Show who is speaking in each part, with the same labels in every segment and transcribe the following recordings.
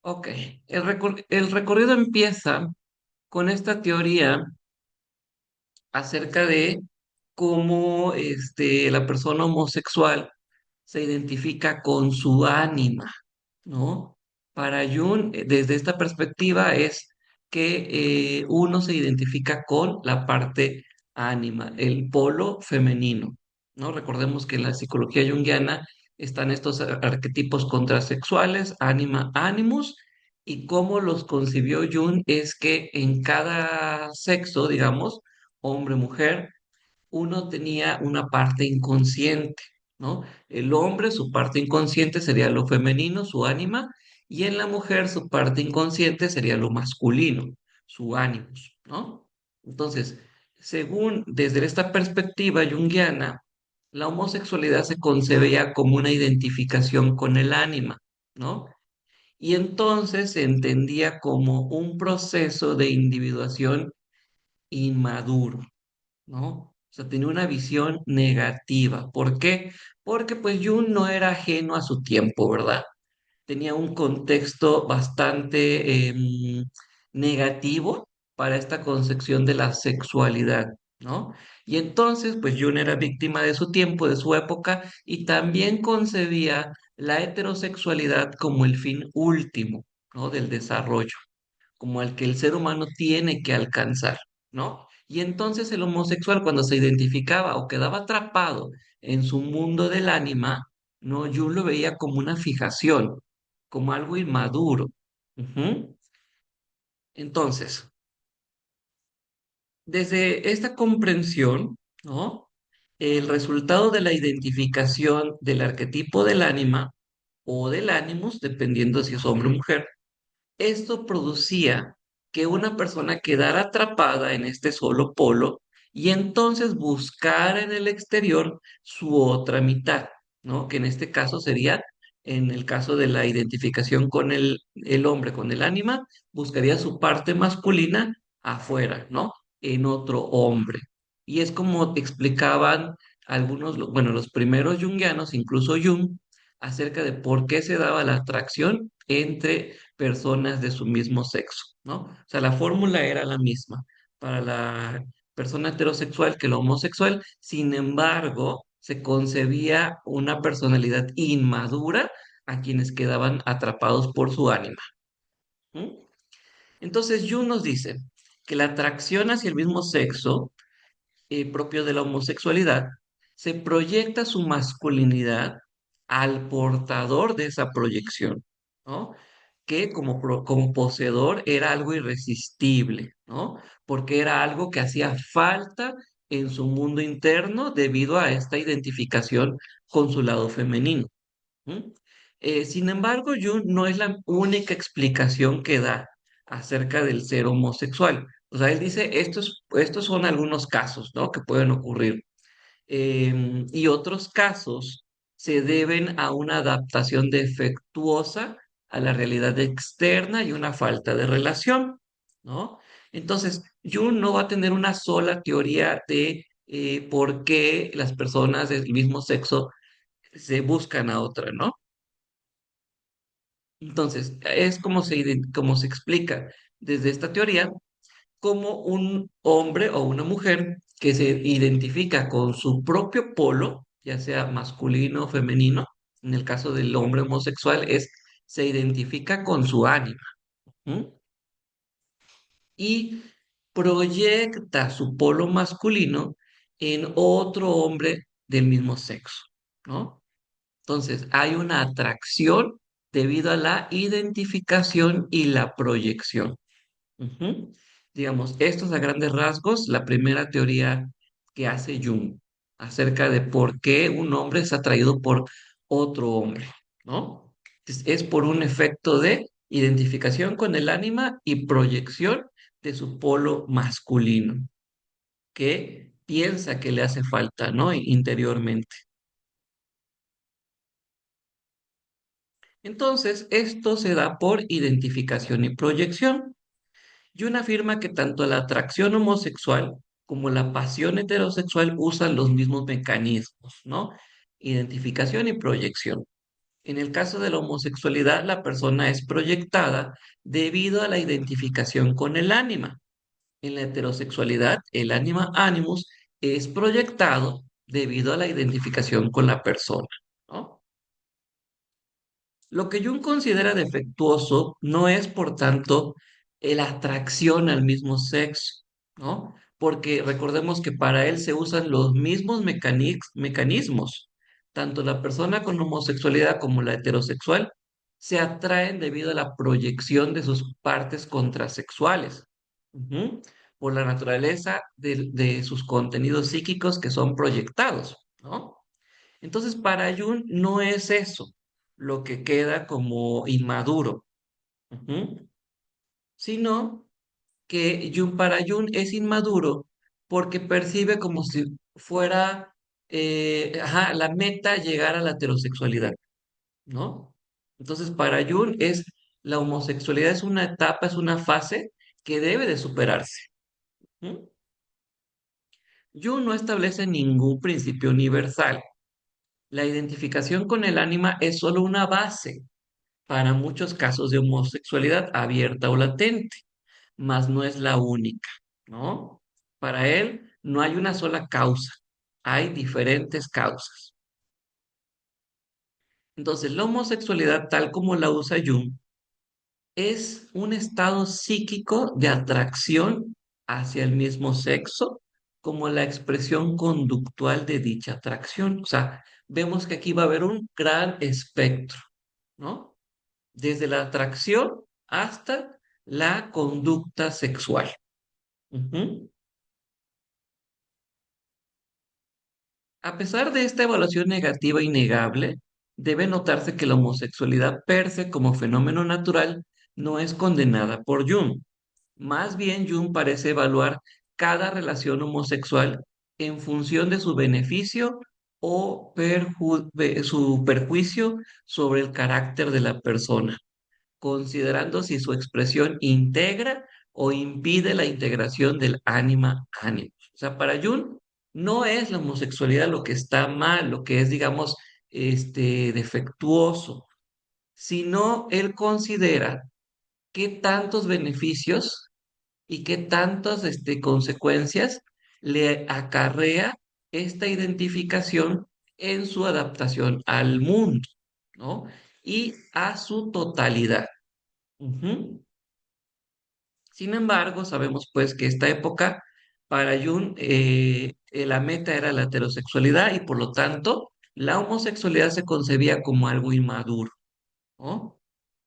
Speaker 1: Ok, el recorrido empieza con esta teoría acerca de cómo la persona homosexual se identifica con su ánima, ¿no? Para Jung, desde esta perspectiva, es que uno se identifica con la parte ánima, el polo femenino, ¿no? Recordemos que en la psicología junguiana están estos arquetipos contrasexuales, ánima, animus, y cómo los concibió Jung es que en cada sexo, digamos, hombre, mujer, uno tenía una parte inconsciente, ¿no? El hombre, su parte inconsciente sería lo femenino, su ánima, y en la mujer su parte inconsciente sería lo masculino, su ánimos, ¿no? Entonces, según desde esta perspectiva junguiana, la homosexualidad se concebía como una identificación con el ánima, ¿no? Y entonces se entendía como un proceso de individuación inmaduro, ¿no? O sea, tenía una visión negativa. ¿Por qué? Porque pues Jung no era ajeno a su tiempo, ¿verdad? Tenía un contexto bastante negativo para esta concepción de la sexualidad, ¿no? Y entonces, pues Jung era víctima de su tiempo, de su época, y también concebía la heterosexualidad como el fin último, ¿no? Del desarrollo, como al que el ser humano tiene que alcanzar, ¿no? Y entonces el homosexual cuando se identificaba o quedaba atrapado en su mundo del ánima, ¿no? Yo lo veía como una fijación, como algo inmaduro. Ujú. Entonces, desde esta comprensión, ¿no? El resultado de la identificación del arquetipo del ánima o del ánimus, dependiendo si es hombre o mujer, esto producía que una persona quedara atrapada en este solo polo y entonces buscara en el exterior su otra mitad, ¿no? Que en este caso sería, en el caso de la identificación con el hombre, con el ánima, buscaría su parte masculina afuera, ¿no? En otro hombre. Y es como explicaban algunos, bueno, los primeros junguianos, incluso Jung, acerca de por qué se daba la atracción entre personas de su mismo sexo, ¿no? O sea, la fórmula era la misma para la persona heterosexual que la homosexual, sin embargo, se concebía una personalidad inmadura a quienes quedaban atrapados por su ánima. ¿M? Entonces, Jung nos dice que la atracción hacia el mismo sexo propio de la homosexualidad, se proyecta su masculinidad al portador de esa proyección, ¿no? Que como poseedor era algo irresistible, ¿no? Porque era algo que hacía falta en su mundo interno debido a esta identificación con su lado femenino. ¿M? Sin embargo, Jung no es la única explicación que da acerca del ser homosexual. O sea, él dice, estos son algunos casos, ¿no? Que pueden ocurrir. Y otros casos se deben a una adaptación defectuosa a la realidad externa y una falta de relación, ¿no? Entonces, Jung no va a tener una sola teoría de por qué las personas del mismo sexo se buscan a otra, ¿no? Entonces, es como se explica desde esta teoría, como un hombre o una mujer que se identifica con su propio polo, ya sea masculino o femenino, en el caso del hombre homosexual, se identifica con su ánima, ¿m? Y proyecta su polo masculino en otro hombre del mismo sexo, ¿no? Entonces, hay una atracción debido a la identificación y la proyección. Ujú. Digamos, esto es a grandes rasgos la primera teoría que hace Jung acerca de por qué un hombre es atraído por otro hombre, ¿no? Es por un efecto de identificación con el ánima y proyección de su polo masculino, que piensa que le hace falta, ¿no? Interiormente. Entonces, esto se da por identificación y proyección. Jung afirma que tanto la atracción homosexual como la pasión heterosexual usan los mismos mecanismos, ¿no? Identificación y proyección. En el caso de la homosexualidad, la persona es proyectada debido a la identificación con el ánima. En la heterosexualidad, el ánima animus es proyectado debido a la identificación con la persona, ¿no? Lo que Jung considera defectuoso no es, por tanto, la atracción al mismo sexo, ¿no? Porque recordemos que para él se usan los mismos mecanismos. Tanto la persona con homosexualidad como la heterosexual se atraen debido a la proyección de sus partes contrasexuales, ujú, por la naturaleza de sus contenidos psíquicos que son proyectados, ¿no? Entonces, para Jung no es eso lo que queda como inmaduro, ujú, sino que para Jung es inmaduro porque percibe como si fuera ajá, la meta llegar a la heterosexualidad, ¿no? Entonces, para Jung la homosexualidad es una etapa, es una fase que debe de superarse. ¿Mm? Jung no establece ningún principio universal. La identificación con el ánima es solo una base para muchos casos de homosexualidad abierta o latente, mas no es la única, ¿no? Para él no hay una sola causa, hay diferentes causas. Entonces, la homosexualidad, tal como la usa Jung, es un estado psíquico de atracción hacia el mismo sexo, como la expresión conductual de dicha atracción. O sea, vemos que aquí va a haber un gran espectro, ¿no? Desde la atracción hasta la conducta sexual. Ujú. A pesar de esta evaluación negativa innegable, debe notarse que la homosexualidad per se como fenómeno natural no es condenada por Jung. Más bien, Jung parece evaluar cada relación homosexual en función de su beneficio o de su perjuicio sobre el carácter de la persona, considerando si su expresión integra o impide la integración del ánima ánimo. O sea, para Jung no es la homosexualidad lo que está mal, lo que es, digamos, defectuoso, sino él considera qué tantos beneficios y qué tantas consecuencias le acarrea esta identificación en su adaptación al mundo, ¿no? Y a su totalidad. Ujú. Sin embargo, sabemos pues que esta época para Jung la meta era la heterosexualidad y por lo tanto la homosexualidad se concebía como algo inmaduro, ¿no?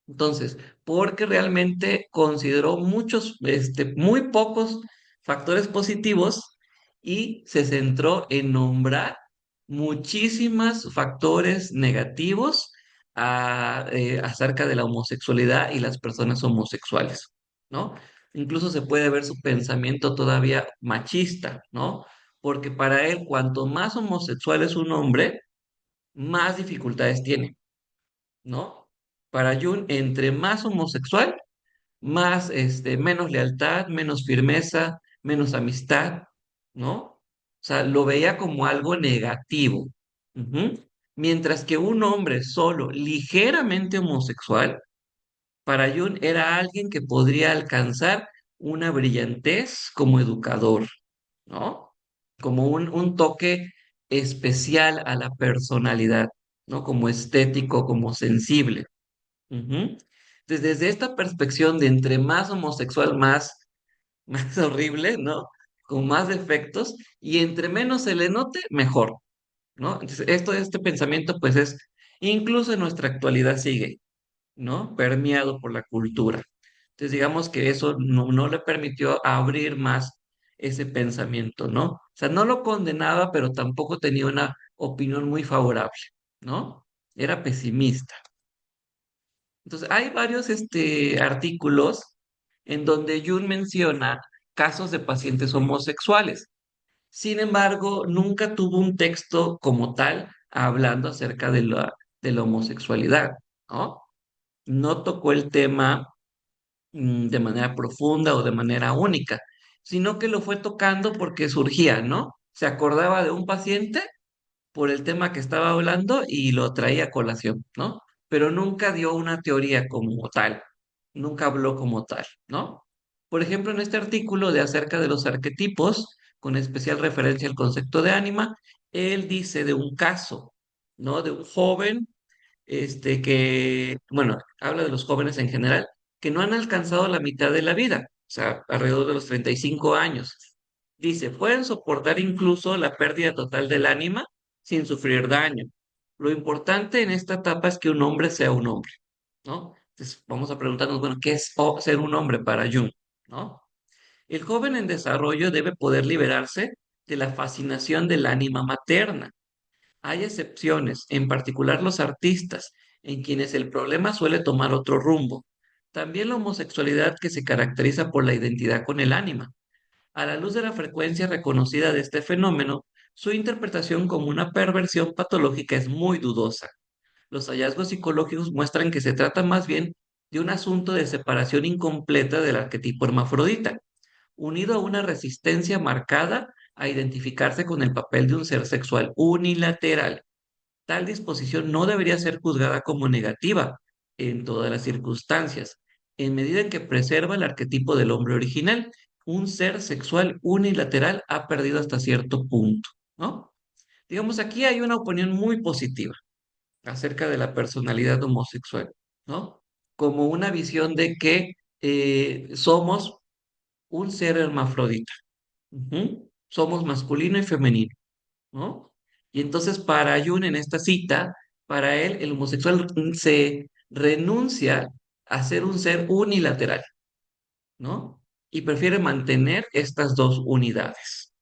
Speaker 1: Entonces, porque realmente consideró muy pocos factores positivos y se centró en nombrar muchísimos factores negativos acerca de la homosexualidad y las personas homosexuales, ¿no? Incluso se puede ver su pensamiento todavía machista, ¿no? Porque para él, cuanto más homosexual es un hombre, más dificultades tiene, ¿no? Para Jung, entre más homosexual, más, menos lealtad, menos firmeza, menos amistad, ¿no? O sea, lo veía como algo negativo. Ujú. Mientras que un hombre solo, ligeramente homosexual, para Jung era alguien que podría alcanzar una brillantez como educador, ¿no? Como un toque especial a la personalidad, ¿no? Como estético, como sensible. Ujú. Entonces, desde esta perspectiva de entre más homosexual, más horrible, ¿no? Con más defectos, y entre menos se le note, mejor, ¿no? Entonces, este pensamiento, pues es, incluso en nuestra actualidad sigue, ¿no? Permeado por la cultura. Entonces, digamos que eso no le permitió abrir más ese pensamiento, ¿no? O sea, no lo condenaba, pero tampoco tenía una opinión muy favorable, ¿no? Era pesimista. Entonces, hay varios artículos en donde Jung menciona casos de pacientes homosexuales. Sin embargo, nunca tuvo un texto como tal hablando acerca de la homosexualidad, ¿no? No tocó el tema de manera profunda o de manera única, sino que lo fue tocando porque surgía, ¿no? Se acordaba de un paciente por el tema que estaba hablando y lo traía a colación, ¿no? pero nunca dio una teoría como tal, nunca habló como tal, ¿no? Por ejemplo, en este artículo de acerca de los arquetipos, con especial referencia al concepto de ánima, él dice de un caso, ¿no? De un joven, bueno, habla de los jóvenes en general, que no han alcanzado la mitad de la vida, o sea, alrededor de los 35 años. Dice, pueden soportar incluso la pérdida total del ánima sin sufrir daño. Lo importante en esta etapa es que un hombre sea un hombre, ¿no? Entonces vamos a preguntarnos, bueno, ¿qué es ser un hombre para Jung? ¿No? El joven en desarrollo debe poder liberarse de la fascinación del ánima materna. Hay excepciones, en particular los artistas, en quienes el problema suele tomar otro rumbo. También la homosexualidad que se caracteriza por la identidad con el ánima. A la luz de la frecuencia reconocida de este fenómeno, su interpretación como una perversión patológica es muy dudosa. Los hallazgos psicológicos muestran que se trata más bien de un asunto de separación incompleta del arquetipo hermafrodita, unido a una resistencia marcada a identificarse con el papel de un ser sexual unilateral. Tal disposición no debería ser juzgada como negativa en todas las circunstancias, en medida en que preserva el arquetipo del hombre original. Un ser sexual unilateral ha perdido hasta cierto punto, ¿no? Digamos, aquí hay una opinión muy positiva acerca de la personalidad homosexual, ¿no? Como una visión de que somos un ser hermafrodita. Ujú. Somos masculino y femenino, ¿no? Y entonces para Jung en esta cita, para él el homosexual se renuncia a ser un ser unilateral, ¿no? Y prefiere mantener estas dos unidades,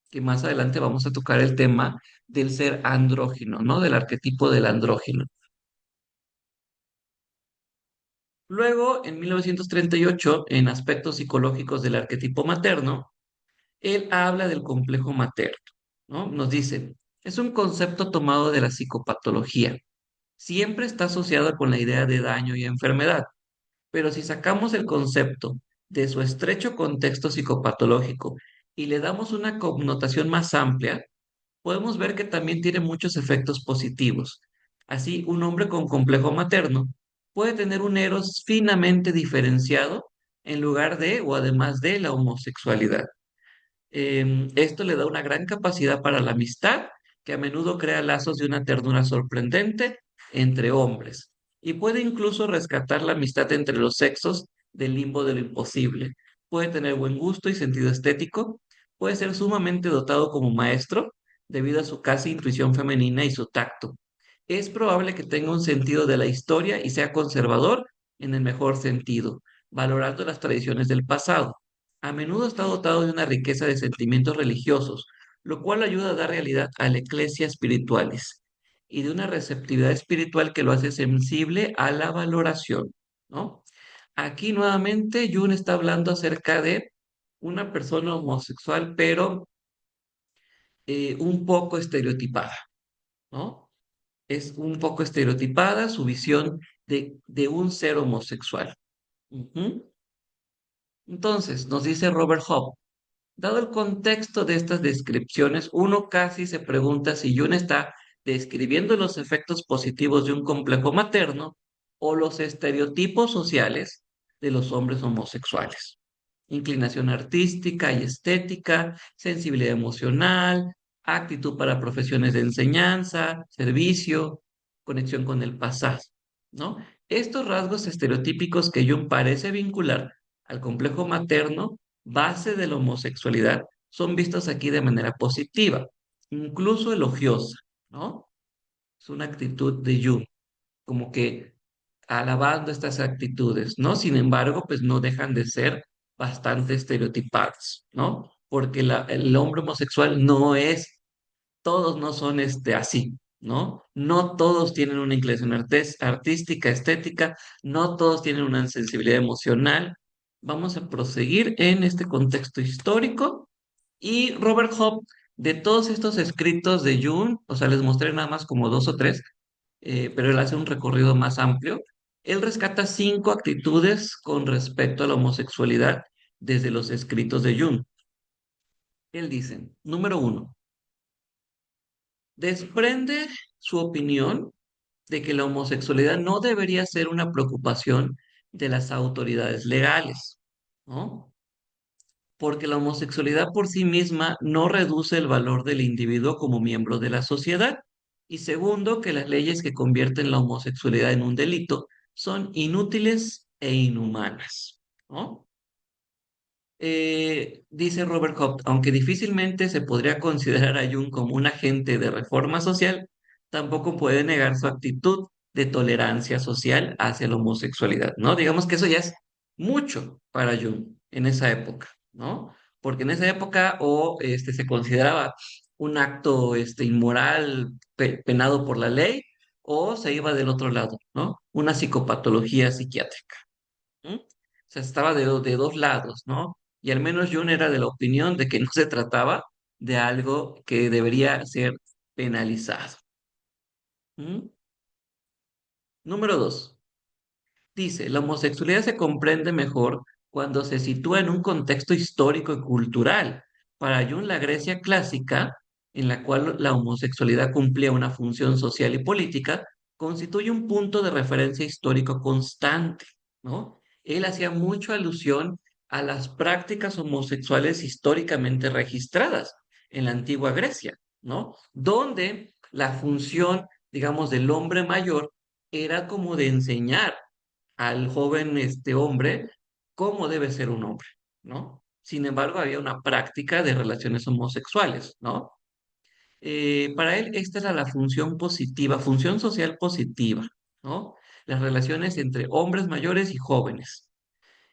Speaker 1: que más adelante vamos a tocar el tema del ser andrógino, ¿no? Del arquetipo del andrógino. Luego, en 1938, en Aspectos psicológicos del arquetipo materno, él habla del complejo materno, ¿no? Nos dice, es un concepto tomado de la psicopatología. Siempre está asociado con la idea de daño y enfermedad, pero si sacamos el concepto de su estrecho contexto psicopatológico y le damos una connotación más amplia, podemos ver que también tiene muchos efectos positivos. Así, un hombre con complejo materno puede tener un eros finamente diferenciado en lugar de o además de la homosexualidad. Esto le da una gran capacidad para la amistad, que a menudo crea lazos de una ternura sorprendente entre hombres, y puede incluso rescatar la amistad entre los sexos del limbo de lo imposible. Puede tener buen gusto y sentido estético, puede ser sumamente dotado como maestro debido a su casi intuición femenina y su tacto. Es probable que tenga un sentido de la historia y sea conservador en el mejor sentido, valorando las tradiciones del pasado. A menudo está dotado de una riqueza de sentimientos religiosos, lo cual ayuda a dar realidad a la eclesia espirituales y de una receptividad espiritual que lo hace sensible a la valoración, ¿no? Aquí nuevamente Jung está hablando acerca de una persona homosexual, pero un poco estereotipada, ¿no? Es un poco estereotipada su visión de un ser homosexual. Ujú. Entonces, nos dice Robert Hobb, dado el contexto de estas descripciones, uno casi se pregunta si Jung está describiendo los efectos positivos de un complejo materno o los estereotipos sociales de los hombres homosexuales. Inclinación artística y estética, sensibilidad emocional, actitud para profesiones de enseñanza, servicio, conexión con el pasado, ¿no? Estos rasgos estereotípicos que Jung parece vincular al complejo materno, base de la homosexualidad, son vistos aquí de manera positiva, incluso elogiosa, ¿no? Es una actitud de Jung, como que alabando estas actitudes, ¿no? Sin embargo, pues no dejan de ser bastante estereotipadas, ¿no? Porque el hombre homosexual no es, todos no son así, ¿no? No todos tienen una inclinación artística, estética, no todos tienen una sensibilidad emocional. Vamos a proseguir en este contexto histórico y Robert Hobb, de todos estos escritos de Jung, o sea, les mostré nada más como dos o tres, pero él hace un recorrido más amplio. Él rescata cinco actitudes con respecto a la homosexualidad desde los escritos de Jung. Él dice, número uno, desprende su opinión de que la homosexualidad no debería ser una preocupación de las autoridades legales, ¿no? Porque la homosexualidad por sí misma no reduce el valor del individuo como miembro de la sociedad. Y segundo, que las leyes que convierten la homosexualidad en un delito son inútiles e inhumanas, ¿no? Dice Robert Hobbes, aunque difícilmente se podría considerar a Jung como un agente de reforma social, tampoco puede negar su actitud de tolerancia social hacia la homosexualidad, ¿no? Digamos que eso ya es mucho para Jung en esa época, ¿no? Porque en esa época se consideraba un acto inmoral penado por la ley o se iba del otro lado, ¿no? Una psicopatología psiquiátrica. ¿Mm? O sea, estaba de dos lados, ¿no? Y al menos Jung era de la opinión de que no se trataba de algo que debería ser penalizado. ¿Mm? Número dos. Dice, la homosexualidad se comprende mejor cuando se sitúa en un contexto histórico y cultural. Para Jung, la Grecia clásica, en la cual la homosexualidad cumplía una función social y política, constituye un punto de referencia histórico constante, ¿no? Él hacía mucha alusión a las prácticas homosexuales históricamente registradas en la antigua Grecia, ¿no? Donde la función, digamos, del hombre mayor era como de enseñar al joven hombre cómo debe ser un hombre, ¿no? Sin embargo, había una práctica de relaciones homosexuales, ¿no? Para él, esta era la función positiva, función social positiva, ¿no? Las relaciones entre hombres mayores y jóvenes.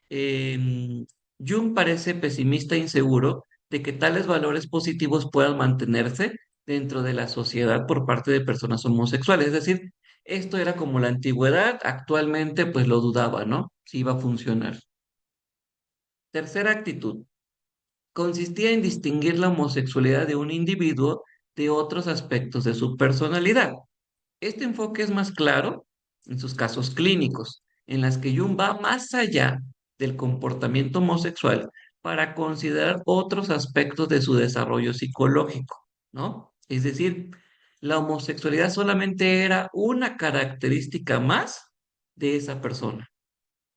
Speaker 1: Eh, Jung parece pesimista e inseguro de que tales valores positivos puedan mantenerse dentro de la sociedad por parte de personas homosexuales. Es decir, esto era como la antigüedad, actualmente pues lo dudaba, ¿no? Si iba a funcionar. Tercera actitud, consistía en distinguir la homosexualidad de un individuo de otros aspectos de su personalidad. Este enfoque es más claro en sus casos clínicos, en las que Jung va más allá del comportamiento homosexual para considerar otros aspectos de su desarrollo psicológico, ¿no? Es decir, la homosexualidad solamente era una característica más de esa persona.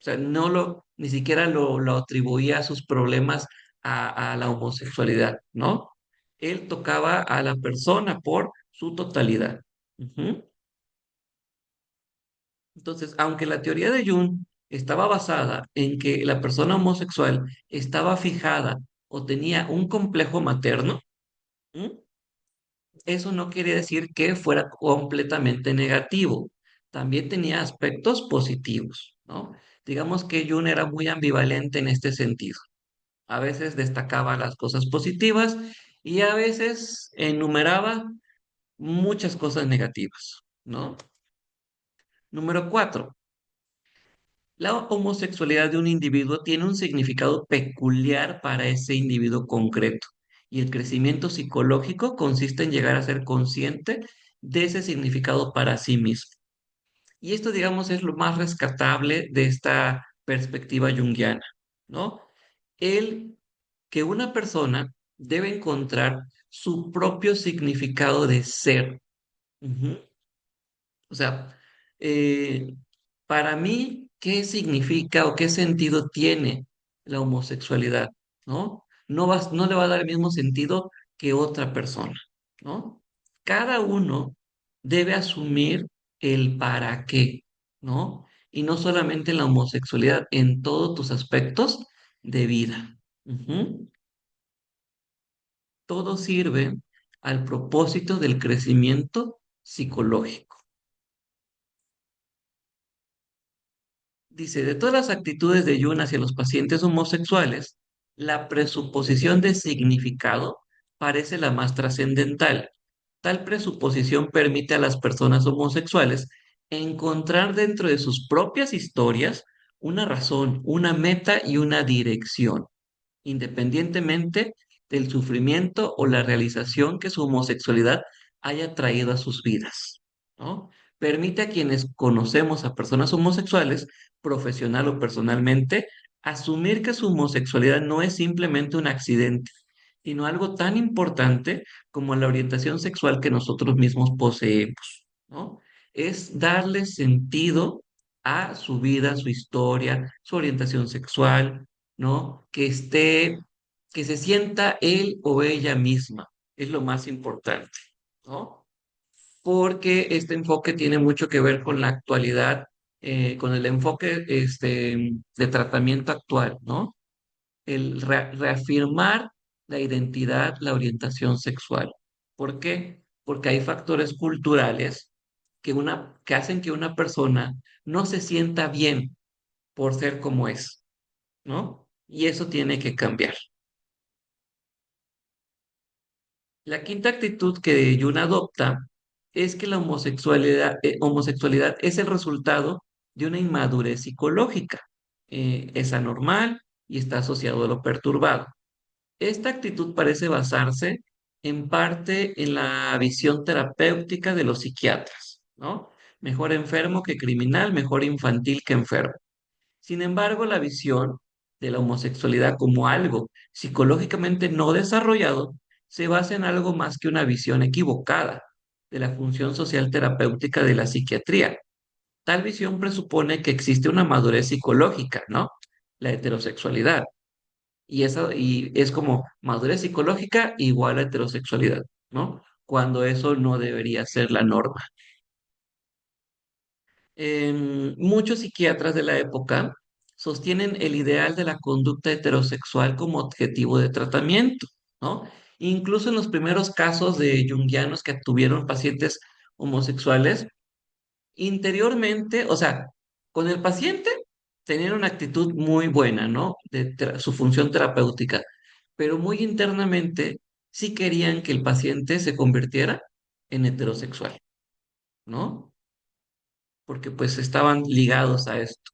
Speaker 1: O sea, ni siquiera lo atribuía a sus problemas a la homosexualidad, ¿no? Él tocaba a la persona por su totalidad. Ujú. Entonces, aunque la teoría de Jung estaba basada en que la persona homosexual estaba fijada o tenía un complejo materno, ¿m? Eso no quiere decir que fuera completamente negativo. También tenía aspectos positivos, ¿no? Digamos que Jung era muy ambivalente en este sentido. A veces destacaba las cosas positivas y a veces enumeraba muchas cosas negativas, ¿no? Número cuatro. La homosexualidad de un individuo tiene un significado peculiar para ese individuo concreto y el crecimiento psicológico consiste en llegar a ser consciente de ese significado para sí mismo. Y esto, digamos, es lo más rescatable de esta perspectiva junguiana, ¿no? El que una persona debe encontrar su propio significado de ser. Ujú. O sea, eh, para mí, ¿qué significa o qué sentido tiene la homosexualidad? ¿No? No le va a dar el mismo sentido que otra persona, ¿no? Cada uno debe asumir el para qué, ¿no? Y no solamente la homosexualidad, en todos tus aspectos de vida. Ujú. Todo sirve al propósito del crecimiento psicológico. Dice, de todas las actitudes de Jung hacia los pacientes homosexuales, la presuposición de significado parece la más trascendental. Tal presuposición permite a las personas homosexuales encontrar dentro de sus propias historias una razón, una meta y una dirección independientemente del sufrimiento o la realización que su homosexualidad haya traído a sus vidas, ¿no? Permite a quienes conocemos a personas homosexuales, profesional o personalmente, asumir que su homosexualidad no es simplemente un accidente, sino algo tan importante como la orientación sexual que nosotros mismos poseemos, ¿no? es darle sentido a su vida, su historia, su orientación sexual, ¿no? Que se sienta él o ella misma, es lo más importante, ¿no? Porque este enfoque tiene mucho que ver con la actualidad, con el enfoque de tratamiento actual, ¿no? El reafirmar la identidad, la orientación sexual. ¿Por qué? Porque hay factores culturales que hacen que una persona no se sienta bien por ser como es, ¿no? Y eso tiene que cambiar. La quinta actitud que Jung adopta es que la homosexualidad es el resultado de una inmadurez psicológica. Es anormal y está asociado a lo perturbado. Esta actitud parece basarse en parte en la visión terapéutica de los psiquiatras, ¿no? Mejor enfermo que criminal, mejor infantil que enfermo. Sin embargo, la visión de la homosexualidad como algo psicológicamente no desarrollado se basa en algo más que una visión equivocada de la función social terapéutica de la psiquiatría. Tal visión presupone que existe una madurez psicológica, ¿no? La heterosexualidad. Y es como madurez psicológica igual a heterosexualidad, ¿no? Cuando eso no debería ser la norma. Muchos psiquiatras de la época sostienen el ideal de la conducta heterosexual como objetivo de tratamiento, ¿no? Incluso en los primeros casos de junguianos que tuvieron pacientes homosexuales, interiormente, o sea, con el paciente tenían una actitud muy buena, ¿no? Su función terapéutica, pero muy internamente sí querían que el paciente se convirtiera en heterosexual, ¿no? Porque pues estaban ligados a esto,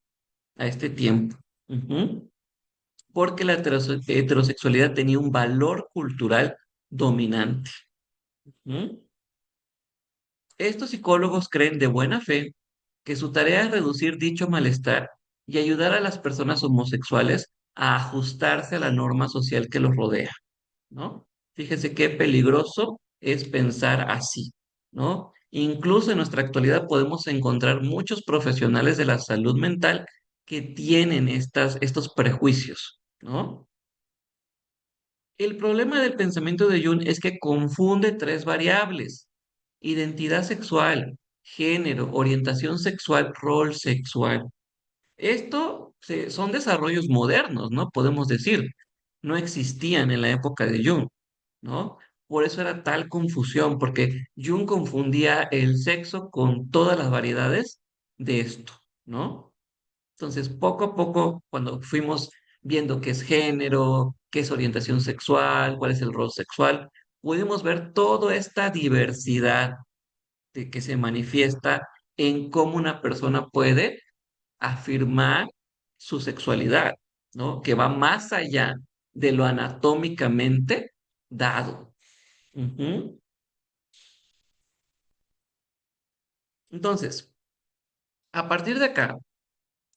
Speaker 1: a este tiempo. Ujú. Porque la heterosexualidad tenía un valor cultural dominante. ¿Mm? Estos psicólogos creen de buena fe que su tarea es reducir dicho malestar y ayudar a las personas homosexuales a ajustarse a la norma social que los rodea, ¿no? Fíjese qué peligroso es pensar así, ¿no? Incluso en nuestra actualidad podemos encontrar muchos profesionales de la salud mental que tienen estos prejuicios, ¿no? El problema del pensamiento de Jung es que confunde tres variables: identidad sexual, género, orientación sexual, rol sexual. Son desarrollos modernos, ¿no? Podemos decir, no existían en la época de Jung, ¿no? Por eso era tal confusión, porque Jung confundía el sexo con todas las variedades de esto, ¿no? Entonces, poco a poco, cuando fuimos viendo qué es género, qué es orientación sexual, cuál es el rol sexual, pudimos ver toda esta diversidad de que se manifiesta en cómo una persona puede afirmar su sexualidad, ¿no? Que va más allá de lo anatómicamente dado. Ujú. Entonces, a partir de acá,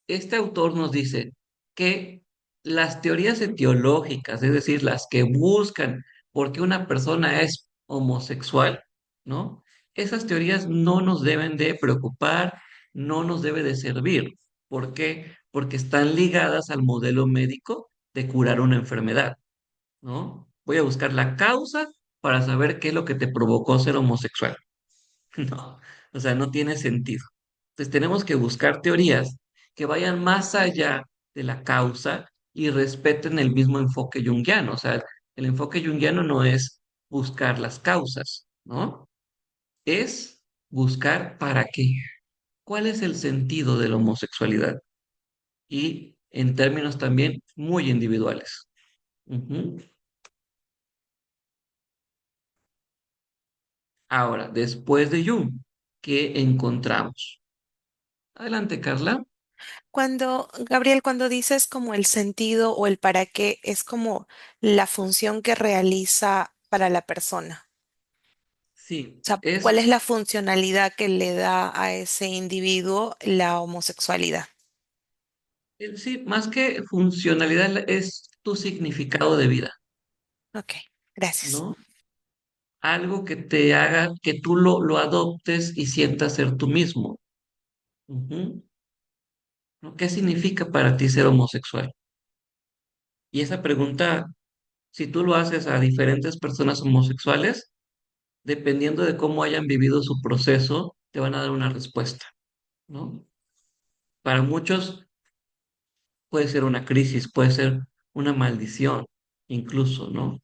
Speaker 1: este autor nos dice que las teorías etiológicas, es decir, las que buscan por qué una persona es homosexual, ¿no? Esas teorías no nos deben de preocupar, no nos debe de servir. ¿Por qué? Porque están ligadas al modelo médico de curar una enfermedad, ¿no? Voy a buscar la causa para saber qué es lo que te provocó ser homosexual. No, o sea, no tiene sentido. Entonces tenemos que buscar teorías que vayan más allá de la causa y respeten el mismo enfoque junguiano. O sea, el enfoque junguiano no es buscar las causas, ¿no? Es buscar para qué. ¿Cuál es el sentido de la homosexualidad? Y en términos también muy individuales. Ujú. Ahora, después de Jung, ¿qué encontramos? Adelante, Carla.
Speaker 2: Gabriel, cuando dices como el sentido o el para qué, es como la función que realiza para la persona.
Speaker 1: Sí,
Speaker 2: O sea, ¿cuál es la funcionalidad que le da a ese individuo la homosexualidad?
Speaker 1: sí, más que funcionalidad es tu significado de vida,
Speaker 2: Ok, gracias.
Speaker 1: ¿no? algo que te haga que tú lo adoptes y sientas ser tú mismo. Ujú. ¿No? ¿Qué significa para ti ser homosexual? Y esa pregunta, si tú lo haces a diferentes personas homosexuales, dependiendo de cómo hayan vivido su proceso, te van a dar una respuesta, ¿no? Para muchos puede ser una crisis, puede ser una maldición, incluso, ¿no?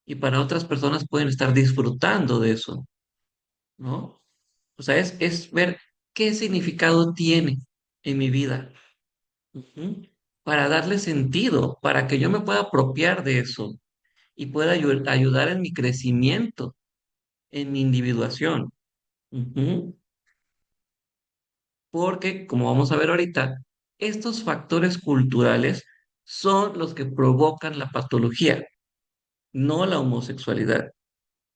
Speaker 1: Y para otras personas pueden estar disfrutando de eso, ¿no? O sea, es ver qué significado tiene en mi vida, ujú, para darle sentido, para que yo me pueda apropiar de eso y pueda ayudar en mi crecimiento, en mi individuación. Ujú. Porque, como vamos a ver ahorita, estos factores culturales son los que provocan la patología, no la homosexualidad.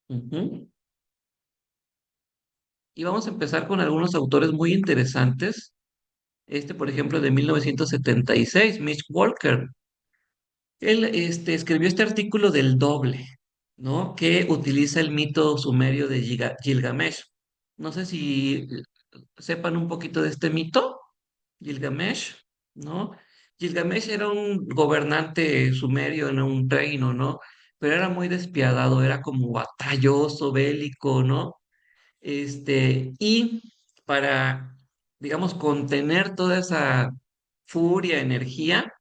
Speaker 1: Ujú. Y vamos a empezar con algunos autores muy interesantes. Este, por ejemplo, de 1976, Mitch Walker. Él escribió este artículo del doble, ¿no? Que utiliza el mito sumerio de Gilgamesh. No sé si sepan un poquito de este mito, Gilgamesh, ¿no? Gilgamesh era un gobernante sumerio en un reino, ¿no? Pero era muy despiadado, era como batalloso, bélico, ¿no? Y para, digamos, contener toda esa furia, energía,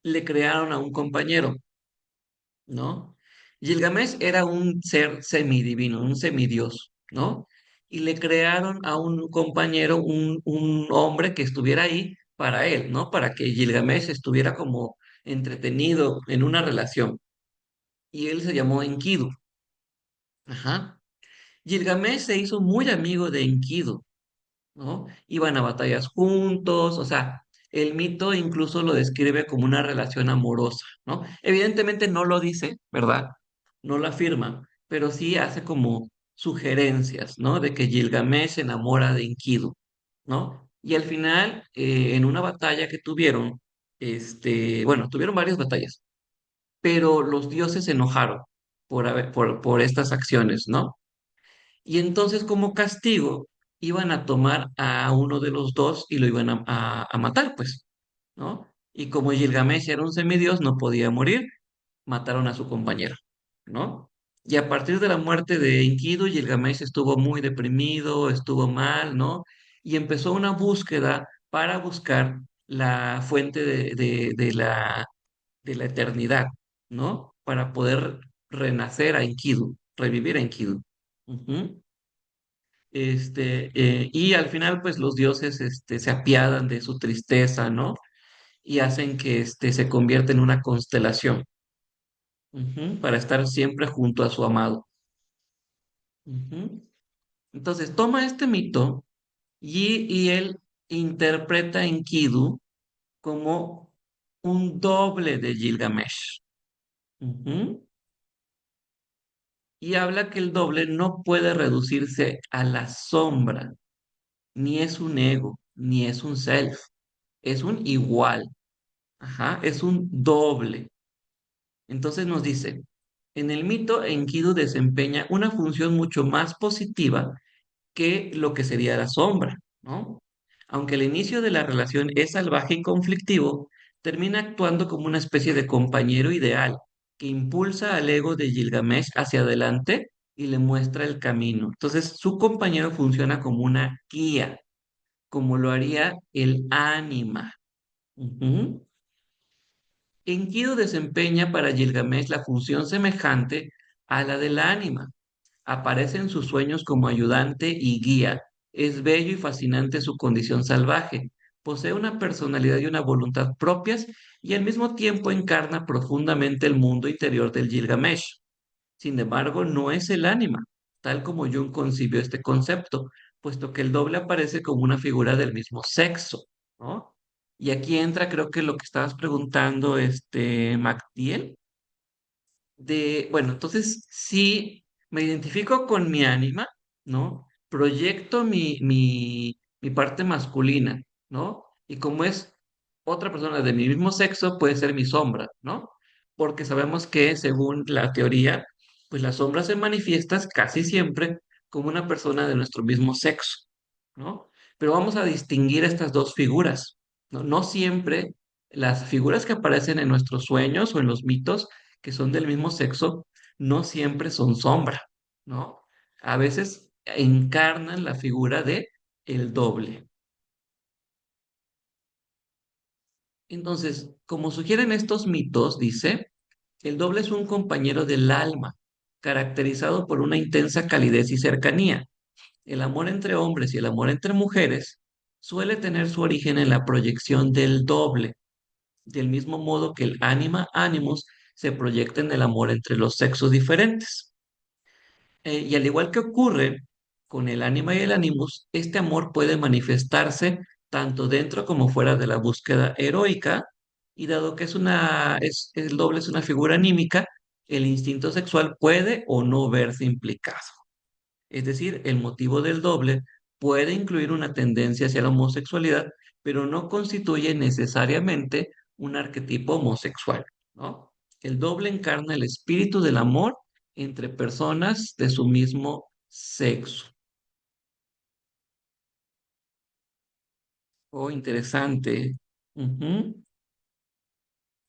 Speaker 1: le crearon a un compañero, ¿no? Gilgamesh era un ser semidivino, un semidios, ¿no? Y le crearon a un compañero, un hombre que estuviera ahí para él, ¿no? Para que Gilgamesh estuviera como entretenido en una relación. Y él se llamó Enkidu. Ajá. Gilgamesh se hizo muy amigo de Enkidu, ¿no? Iban a batallas juntos, o sea, el mito incluso lo describe como una relación amorosa, ¿no? Evidentemente no lo dice, ¿verdad? No lo afirma, pero sí hace como sugerencias, ¿no? De que Gilgamesh se enamora de Enkidu, ¿no? Y al final, en una batalla que tuvieron, bueno, tuvieron varias batallas, pero los dioses se enojaron por estas acciones, ¿no? Y entonces como castigo iban a tomar a uno de los dos y lo iban a matar, pues, ¿no? Y como Gilgamesh era un semidios, no podía morir, mataron a su compañero, ¿no? Y a partir de la muerte de Enkidu, Gilgamesh estuvo muy deprimido, estuvo mal, ¿no? Y empezó una búsqueda para buscar la fuente de la eternidad, ¿no? Para poder renacer a Enkidu, revivir a Enkidu. Ujú. Y al final, pues los dioses, se apiadan de su tristeza, ¿no? Y hacen que, se convierta en una constelación, ujú, para estar siempre junto a su amado. Ujú. Entonces, toma este mito y él interpreta a Enkidu como un doble de Gilgamesh. Ujú. Y habla que el doble no puede reducirse a la sombra, ni es un ego, ni es un self, es un igual. Ajá, es un doble. Entonces nos dice, en el mito, Enkidu desempeña una función mucho más positiva que lo que sería la sombra, ¿no? Aunque el inicio de la relación es salvaje y conflictivo, termina actuando como una especie de compañero ideal que impulsa al ego de Gilgamesh hacia adelante y le muestra el camino. Entonces, su compañero funciona como una guía, como lo haría el ánima. Ujú. Enkidu desempeña para Gilgamesh la función semejante a la del ánima. Aparece en sus sueños como ayudante y guía. Es bello y fascinante su condición salvaje. Posee una personalidad y una voluntad propias y al mismo tiempo encarna profundamente el mundo interior del Gilgamesh. Sin embargo, no es el ánima, tal como Jung concibió este concepto, puesto que el doble aparece como una figura del mismo sexo, ¿no? Y aquí entra, creo que lo que estabas preguntando, Mactiel, bueno, entonces sí me identifico con mi ánima, ¿no? Proyecto mi parte masculina, ¿no? Y como es otra persona de mi mismo sexo, puede ser mi sombra, ¿no? Porque sabemos que según la teoría, Pues la sombra se manifiesta casi siempre como una persona de nuestro mismo sexo, ¿no? Pero vamos a distinguir estas dos figuras, ¿no? No siempre las figuras que aparecen en nuestros sueños o en los mitos que son del mismo sexo, no siempre son sombra, ¿no? A veces encarnan la figura de el doble. Entonces, como sugieren estos mitos, dice, el doble es un compañero del alma, caracterizado por una intensa calidez y cercanía. El amor entre hombres y el amor entre mujeres suele tener su origen en la proyección del doble, del mismo modo que el ánima animus se proyecta en el amor entre los sexos diferentes. Y al igual que ocurre con el ánima y el animus, este amor puede manifestarse tanto dentro como fuera de la búsqueda heroica, y dado que el doble es una figura anímica, el instinto sexual puede o no verse implicado. Es decir, el motivo del doble puede incluir una tendencia hacia la homosexualidad, pero no constituye necesariamente un arquetipo homosexual, ¿no? El doble encarna el espíritu del amor entre personas de su mismo sexo. Oh, interesante. Ujú.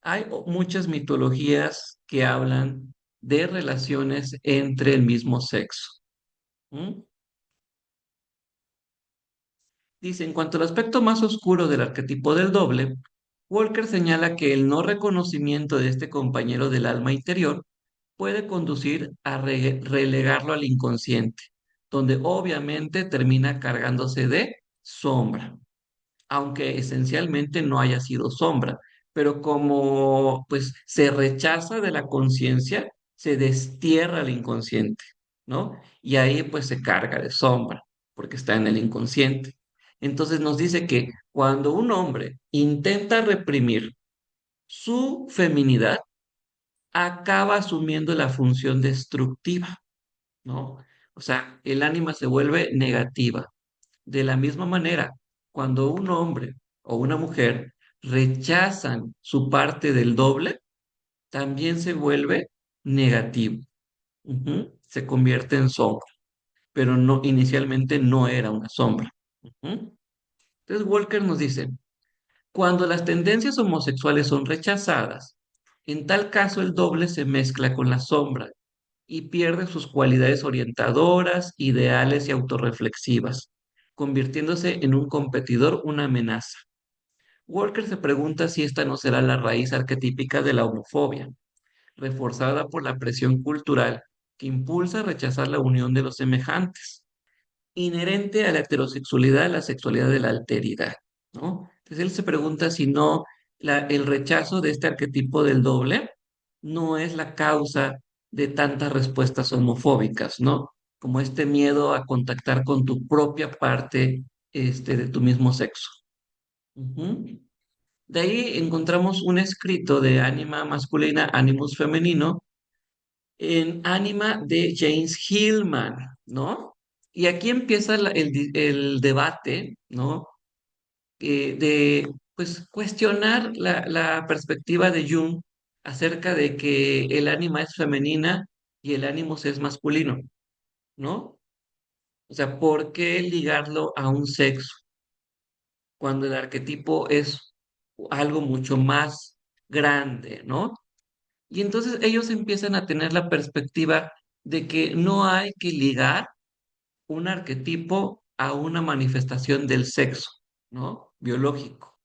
Speaker 1: Hay muchas mitologías que hablan de relaciones entre el mismo sexo. ¿Mm? Dice, en cuanto al aspecto más oscuro del arquetipo del doble, Walker señala que el no reconocimiento de este compañero del alma interior puede conducir a relegarlo al inconsciente, donde obviamente termina cargándose de sombra, aunque esencialmente no haya sido sombra, pero como pues se rechaza de la conciencia, se destierra el inconsciente, ¿no? Y ahí pues se carga de sombra, porque está en el inconsciente. Entonces nos dice que cuando un hombre intenta reprimir su feminidad, acaba asumiendo la función destructiva, ¿no? O sea, el ánima se vuelve negativa. De la misma manera, cuando un hombre o una mujer rechazan su parte del doble, también se vuelve negativo. Ujú. Se convierte en sombra, pero no, inicialmente no era una sombra. Ujú. Entonces Walker nos dice, cuando las tendencias homosexuales son rechazadas, en tal caso el doble se mezcla con la sombra y pierde sus cualidades orientadoras, ideales y autorreflexivas, convirtiéndose en un competidor, una amenaza. Walker se pregunta si esta no será la raíz arquetípica de la homofobia, reforzada por la presión cultural que impulsa a rechazar la unión de los semejantes, inherente a la heterosexualidad, la sexualidad de la alteridad, ¿no? Entonces él se pregunta si no el rechazo de este arquetipo del doble no es la causa de tantas respuestas homofóbicas, ¿no? Como este miedo a contactar con tu propia parte, de tu mismo sexo. Ujú. De ahí encontramos un escrito de ánima masculina, ánimos femenino, en Ánima de James Hillman, ¿no? Y aquí empieza el debate, ¿no? De, pues, cuestionar la perspectiva de Jung acerca de que el ánima es femenina y el ánimos es masculino, ¿no? O sea, ¿por qué ligarlo a un sexo cuando el arquetipo es algo mucho más grande, ¿no? Y entonces ellos empiezan a tener la perspectiva de que no hay que ligar un arquetipo a una manifestación del sexo, ¿no? Biológico,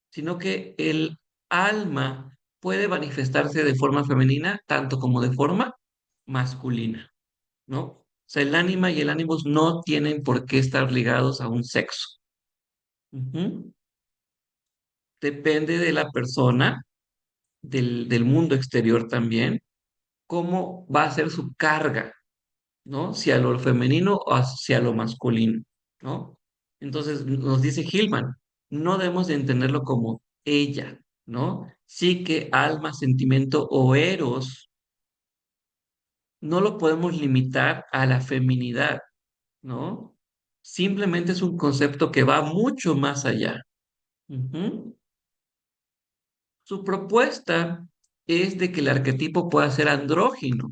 Speaker 1: sino que el alma puede manifestarse de forma femenina tanto como de forma masculina, ¿no? O sea, el ánima y el ánimos no tienen por qué estar ligados a un sexo. Ujú. Depende de la persona, del mundo exterior también, cómo va a ser su carga, ¿no? Si a lo femenino o hacia lo masculino, ¿no? Entonces nos dice Hillman, no debemos de entenderlo como ella, ¿no? Sí que alma, sentimiento o eros no lo podemos limitar a la feminidad, ¿no? Simplemente es un concepto que va mucho más allá. Ujú. Su propuesta es de que el arquetipo pueda ser andrógino,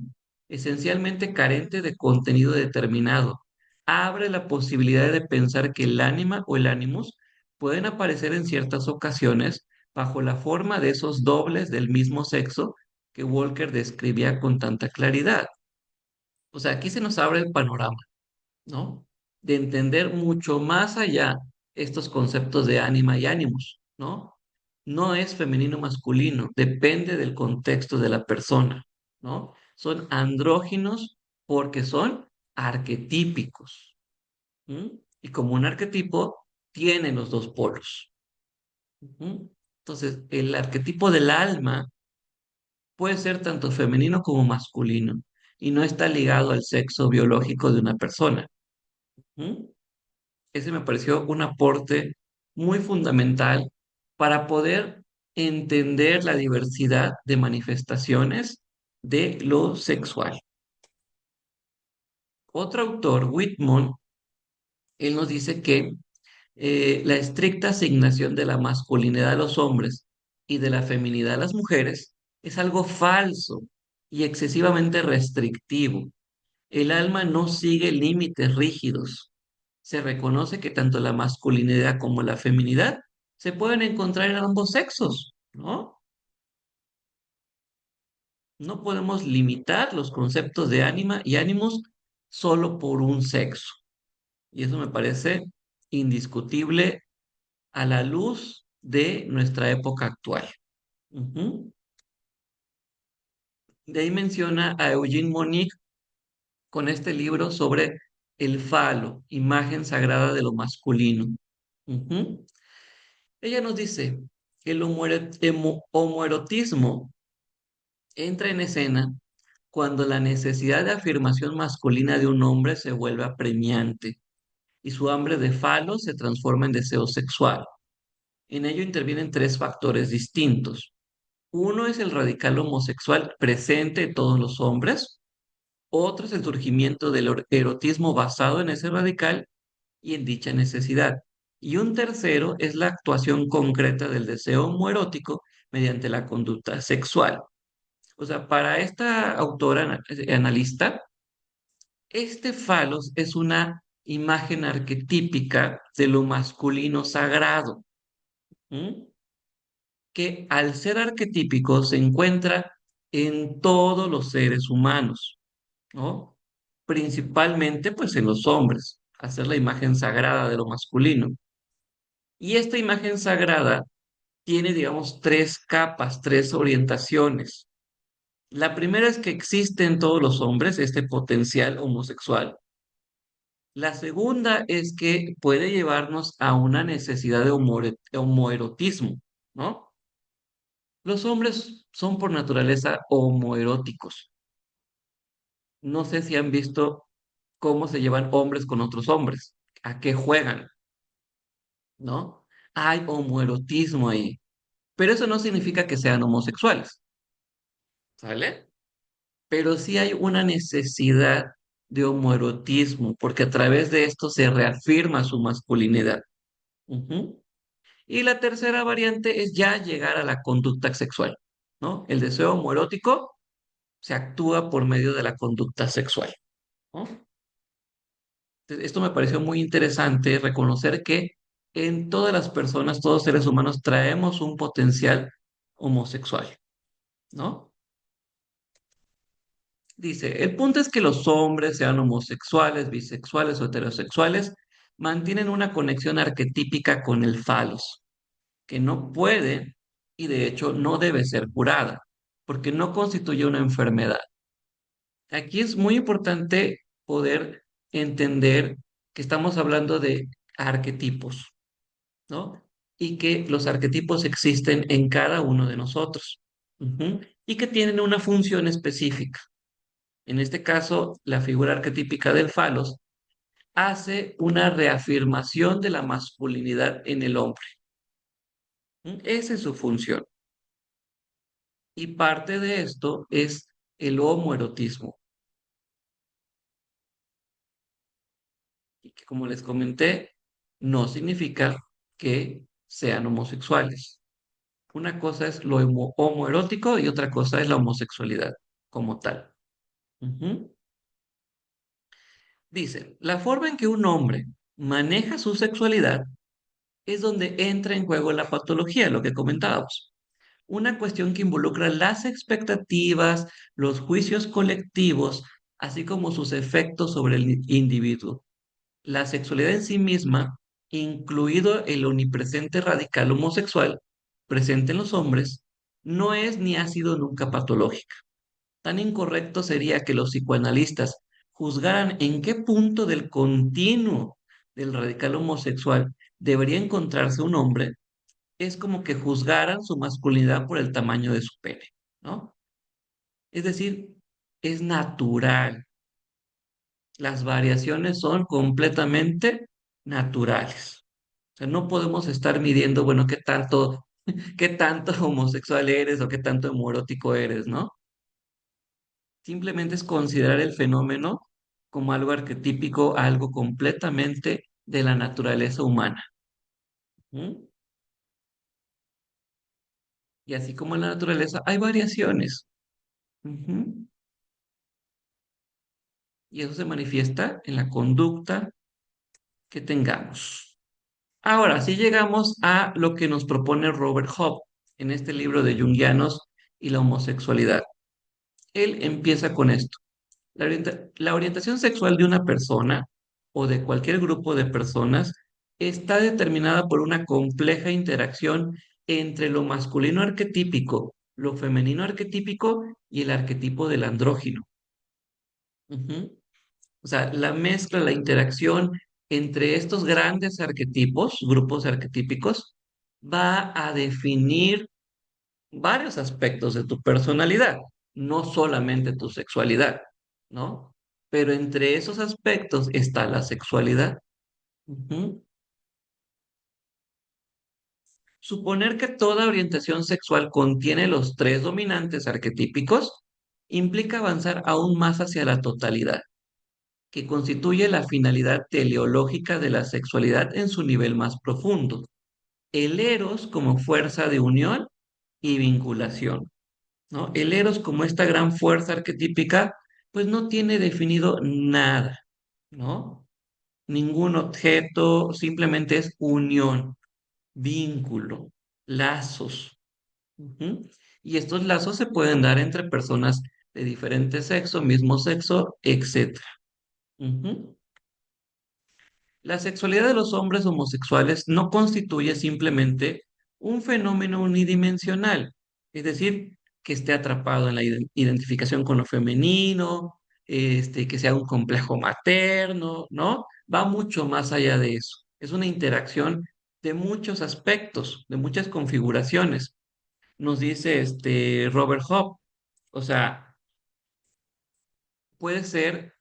Speaker 1: esencialmente carente de contenido determinado. Abre la posibilidad de pensar que el ánima o el animus pueden aparecer en ciertas ocasiones bajo la forma de esos dobles del mismo sexo que Walker describía con tanta claridad. O sea, aquí se nos abre el panorama, ¿no? De entender mucho más allá estos conceptos de ánima y ánimos, ¿no? No es femenino o masculino, depende del contexto de la persona, ¿no? Son andróginos porque son arquetípicos, ¿m? Y como un arquetipo, tiene los dos polos. ¿M? Entonces, el arquetipo del alma puede ser tanto femenino como masculino y no está ligado al sexo biológico de una persona. ¿M? Ese me pareció un aporte muy fundamental para poder entender la diversidad de manifestaciones de lo sexual. Otro autor, Whitman, él nos dice que la estricta asignación de la masculinidad a los hombres y de la feminidad a las mujeres es algo falso y excesivamente restrictivo. El alma no sigue límites rígidos. Se reconoce que tanto la masculinidad como la feminidad se pueden encontrar en ambos sexos, ¿no? No podemos limitar los conceptos de ánima y ánimos solo por un sexo. Y eso me parece indiscutible a la luz de nuestra época actual. Ujú. De ahí menciona a Eugene Monique con este libro sobre el falo, imagen sagrada de lo masculino. Ujú. Ella nos dice que el homoerotismo entra en escena cuando la necesidad de afirmación masculina de un hombre se vuelve apremiante y su hambre de falo se transforma en deseo sexual. En ello intervienen tres factores distintos. Uno es el radical homosexual presente en todos los hombres, otro es el surgimiento del erotismo basado en ese radical y en dicha necesidad. Y un tercero es la actuación concreta del deseo homoerótico mediante la conducta sexual. O sea, para esta autora analista, este falos es una imagen arquetípica de lo masculino sagrado, ¿m? Que al ser arquetípico se encuentra en todos los seres humanos, ¿no? Principalmente pues en los hombres, hacer la imagen sagrada de lo masculino. Y esta imagen sagrada tiene, digamos, tres capas, tres orientaciones. La primera es que existe en todos los hombres este potencial homosexual. La segunda es que puede llevarnos a una necesidad de homoerotismo, ¿no? Los hombres son por naturaleza homoeróticos. No sé si han visto cómo se llevan hombres con otros hombres, a qué juegan, ¿no? Hay homoerotismo ahí, pero eso no significa que sean homosexuales, ¿sale? Pero sí hay una necesidad de homoerotismo, porque a través de esto se reafirma su masculinidad. Ujú. Y la tercera variante es ya llegar a la conducta sexual, ¿no? El deseo homoerótico se actúa por medio de la conducta sexual, ¿no? Entonces, esto me pareció muy interesante reconocer que en todas las personas, todos seres humanos, traemos un potencial homosexual, ¿no? Dice, el punto es que los hombres, sean homosexuales, bisexuales o heterosexuales, mantienen una conexión arquetípica con el falos, que no puede y de hecho no debe ser curada, porque no constituye una enfermedad. Aquí es muy importante poder entender que estamos hablando de arquetipos, ¿no? Y que los arquetipos existen en cada uno de nosotros. Ujú. Y que tienen una función específica. En este caso, la figura arquetípica del falos hace una reafirmación de la masculinidad en el hombre. Esa es su función. Y parte de esto es el homoerotismo, y que como les comenté, no significa que sean homosexuales. Una cosa es lo homoerótico y otra cosa es la homosexualidad como tal. Ujú. Dice, la forma en que un hombre maneja su sexualidad es donde entra en juego la patología, lo que comentábamos. Una cuestión que involucra las expectativas, los juicios colectivos, así como sus efectos sobre el individuo. La sexualidad en sí misma, incluido el omnipresente radical homosexual presente en los hombres, no es ni ha sido nunca patológica. Tan incorrecto sería que los psicoanalistas juzgaran en qué punto del continuo del radical homosexual debería encontrarse un hombre, es como que juzgaran su masculinidad por el tamaño de su pene, ¿no? Es decir, es natural. Las variaciones son completamente naturales. O sea, no podemos estar midiendo, bueno, qué tanto homosexual eres o qué tanto homoerótico eres, ¿no? Simplemente es considerar el fenómeno como algo arquetípico, algo completamente de la naturaleza humana. ¿Mm? Y así como en la naturaleza hay variaciones. Ujú. Y eso se manifiesta en la conducta que tengamos. Ahora, si llegamos a lo que nos propone Robert Hoppe en este libro de Jungianos y la homosexualidad. Él empieza con esto. La orientación sexual de una persona o de cualquier grupo de personas está determinada por una compleja interacción entre lo masculino arquetípico, lo femenino arquetípico y el arquetipo del andrógino. Ujú. O sea, la mezcla, la interacción entre estos grandes arquetipos, grupos arquetípicos, va a definir varios aspectos de tu personalidad, no solamente tu sexualidad, ¿no? Pero entre esos aspectos está la sexualidad. Ujú. Suponer que toda orientación sexual contiene los tres dominantes arquetípicos implica avanzar aún más hacia la totalidad, que constituye la finalidad teleológica de la sexualidad en su nivel más profundo. El eros como fuerza de unión y vinculación, ¿no? El eros como esta gran fuerza arquetípica, pues no tiene definido nada, ¿no? Ningún objeto, simplemente es unión, vínculo, lazos. Ujú. Y estos lazos se pueden dar entre personas de diferente sexo, mismo sexo, etcétera. Ujú. La sexualidad de los hombres homosexuales no constituye simplemente un fenómeno unidimensional, es decir, que esté atrapado en la identificación con lo femenino, que sea un complejo materno, ¿no? Va mucho más allá de eso. Es una interacción de muchos aspectos, de muchas configuraciones. Nos dice Robert Hoppe, o sea, puede ser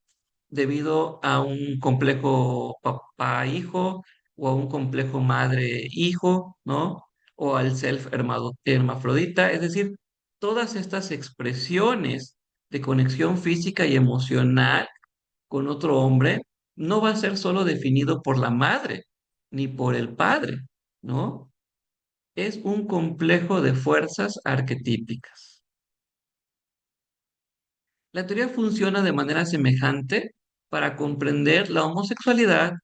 Speaker 1: debido a un complejo papá-hijo o a un complejo madre-hijo, ¿no? O al hermafrodita, es decir, todas estas expresiones de conexión física y emocional con otro hombre no va a ser solo definido por la madre ni por el padre, ¿no? Es un complejo de fuerzas arquetípicas. La teoría funciona de manera semejante para comprender la homosexualidad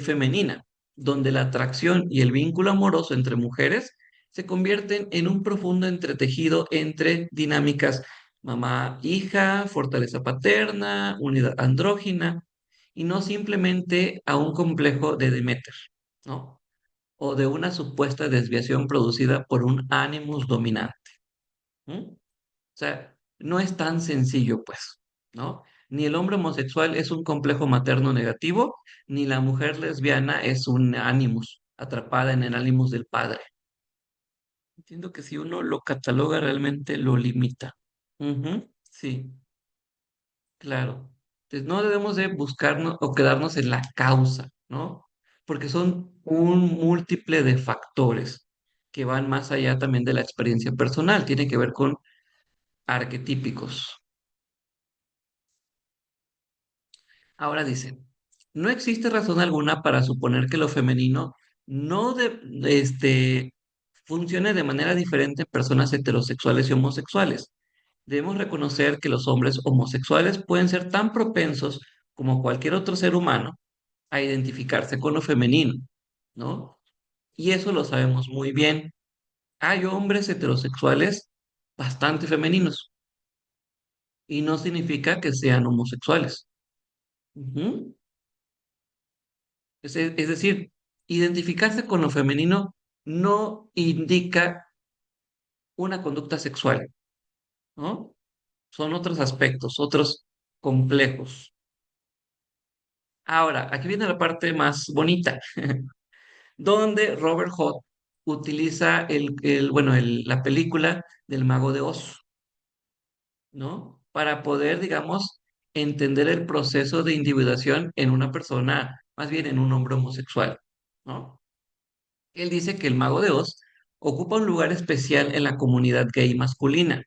Speaker 1: femenina, donde la atracción y el vínculo amoroso entre mujeres se convierten en un profundo entretejido entre dinámicas mamá-hija, fortaleza paterna, unidad andrógina, y no simplemente a un complejo de Demeter, ¿no? O de una supuesta desviación producida por un animus dominante. ¿Mm? O sea, no es tan sencillo, pues, ¿no? Ni el hombre homosexual es un complejo materno negativo, ni la mujer lesbiana es un animus, atrapada en el animus del padre. Entiendo que si uno lo cataloga, realmente lo limita. Ujú, sí, claro. Entonces, no debemos de buscarnos o quedarnos en la causa, ¿no? Porque son un múltiple de factores que van más allá también de la experiencia personal, tiene que ver con arquetípicos. Ahora dice, no existe razón alguna para suponer que lo femenino no funcione de manera diferente en personas heterosexuales y homosexuales. Debemos reconocer que los hombres homosexuales pueden ser tan propensos como cualquier otro ser humano a identificarse con lo femenino, ¿no? Y eso lo sabemos muy bien. Hay hombres heterosexuales bastante femeninos y no significa que sean homosexuales. Ujú. Es decir, identificarse con lo femenino no indica una conducta sexual, ¿no? Son otros aspectos, otros complejos. Ahora, aquí viene la parte más bonita, donde Robert Hood utiliza la película del Mago de Oz, ¿no? Para poder, digamos, entender el proceso de individuación en una persona, más bien en un hombre homosexual, ¿no? Él dice que el Mago de Oz ocupa un lugar especial en la comunidad gay masculina,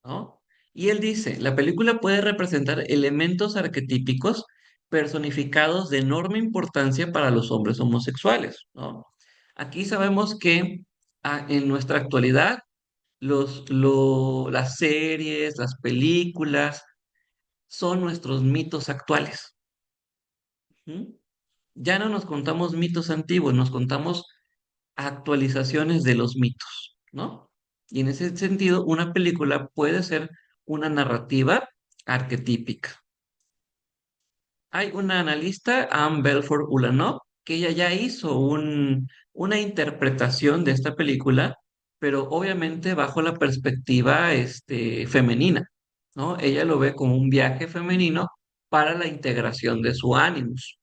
Speaker 1: ¿no? Y él dice, la película puede representar elementos arquetípicos personificados de enorme importancia para los hombres homosexuales, ¿no? Aquí sabemos que en nuestra actualidad las series, las películas son nuestros mitos actuales. ¿Mm? Ya no nos contamos mitos antiguos, nos contamos actualizaciones de los mitos, ¿no? Y en ese sentido, una película puede ser una narrativa arquetípica. Hay una analista, Anne Belfort Ulanov, que ella ya hizo una interpretación de esta película, pero obviamente bajo la perspectiva femenina, ¿no? Ella lo ve como un viaje femenino para la integración de su ánimos.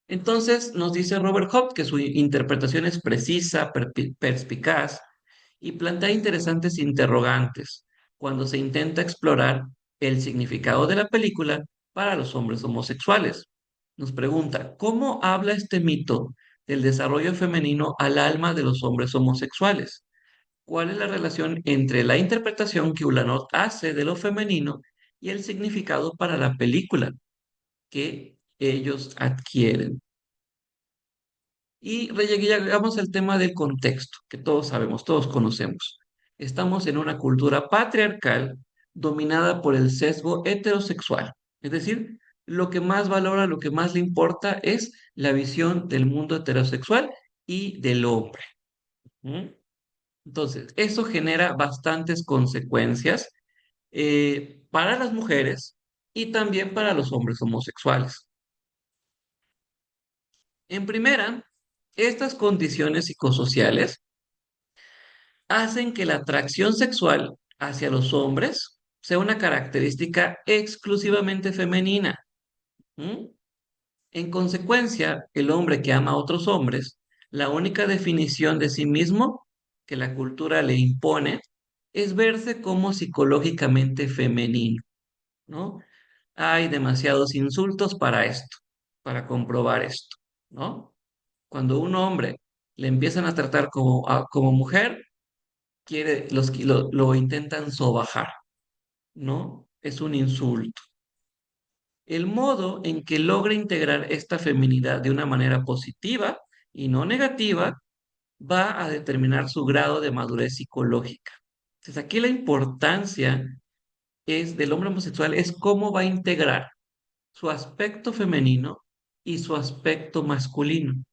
Speaker 1: Entonces nos dice Robert Hobb que su interpretación es precisa, perspicaz y plantea interesantes interrogantes cuando se intenta explorar el significado de la película para los hombres homosexuales. Nos pregunta, ¿cómo habla este mito del desarrollo femenino al alma de los hombres homosexuales? ¿Cuál es la relación entre la interpretación que Ulanot hace de lo femenino y el significado para la película que ellos adquieren? Y llegamos al tema del contexto, que todos sabemos, todos conocemos. Estamos en una cultura patriarcal dominada por el sesgo heterosexual. Es decir, lo que más valora, lo que más le importa es la visión del mundo heterosexual y del hombre. ¿Mm? Entonces, eso genera bastantes consecuencias para las mujeres y también para los hombres homosexuales. En primera, estas condiciones psicosociales hacen que la atracción sexual hacia los hombres sea una característica exclusivamente femenina. ¿Mm? En consecuencia, el hombre que ama a otros hombres, la única definición de sí mismo que la cultura le impone es verse como psicológicamente femenino, ¿no? Hay demasiados insultos para esto, para comprobar esto, ¿no? Cuando un hombre le empiezan a tratar como mujer, lo intentan sobajar, ¿no? Es un insulto. El modo en que logra integrar esta feminidad de una manera positiva y no negativa va a determinar su grado de madurez psicológica. Entonces, aquí la importancia del hombre homosexual es cómo va a integrar su aspecto femenino y su aspecto masculino,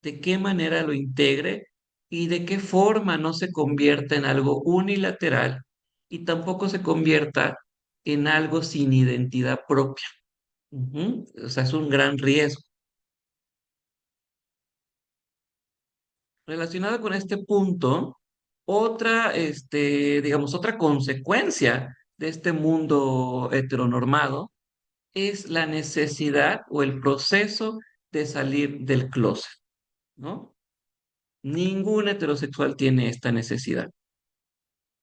Speaker 1: de qué manera lo integre y de qué forma no se convierta en algo unilateral y tampoco se convierta en algo sin identidad propia. Ujú. O sea, es un gran riesgo. Relacionado con este punto, otra consecuencia de este mundo heteronormado es la necesidad o el proceso de salir del closet, ¿no? Ningún heterosexual tiene esta necesidad,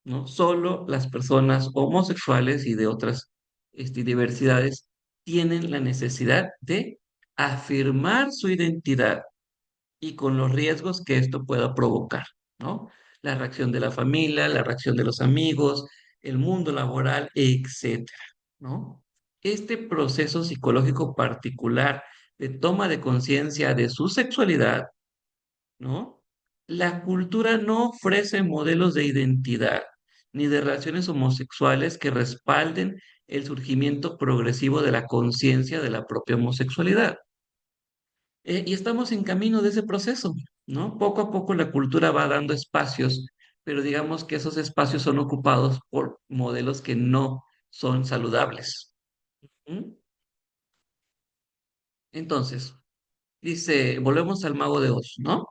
Speaker 1: ¿no? Solo las personas homosexuales y de otras diversidades tienen la necesidad de afirmar su identidad y con los riesgos que esto pueda provocar, ¿no? La reacción de la familia, la reacción de los amigos, el mundo laboral, etcétera, ¿no? Este proceso psicológico particular de toma de conciencia de su sexualidad, ¿no? La cultura no ofrece modelos de identidad, ni de relaciones homosexuales que respalden el surgimiento progresivo de la conciencia de la propia homosexualidad. Y estamos en camino de ese proceso, ¿no? Poco a poco la cultura va dando espacios, pero digamos que esos espacios son ocupados por modelos que no son saludables. ¿Mm? Entonces, dice, volvemos al Mago de Oz, ¿no?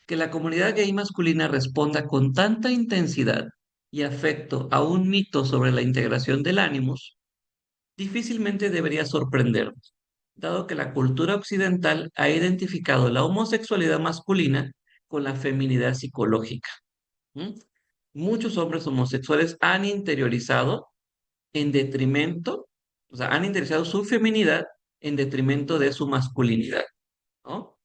Speaker 1: Que la comunidad gay masculina responda con tanta intensidad y afecto a un mito sobre la integración del Animus, difícilmente debería sorprendernos, dado que la cultura occidental ha identificado la homosexualidad masculina con la feminidad psicológica. ¿M? Muchos hombres homosexuales han interiorizado en detrimento, o sea, han interiorizado su feminidad en detrimento de su masculinidad, ¿no?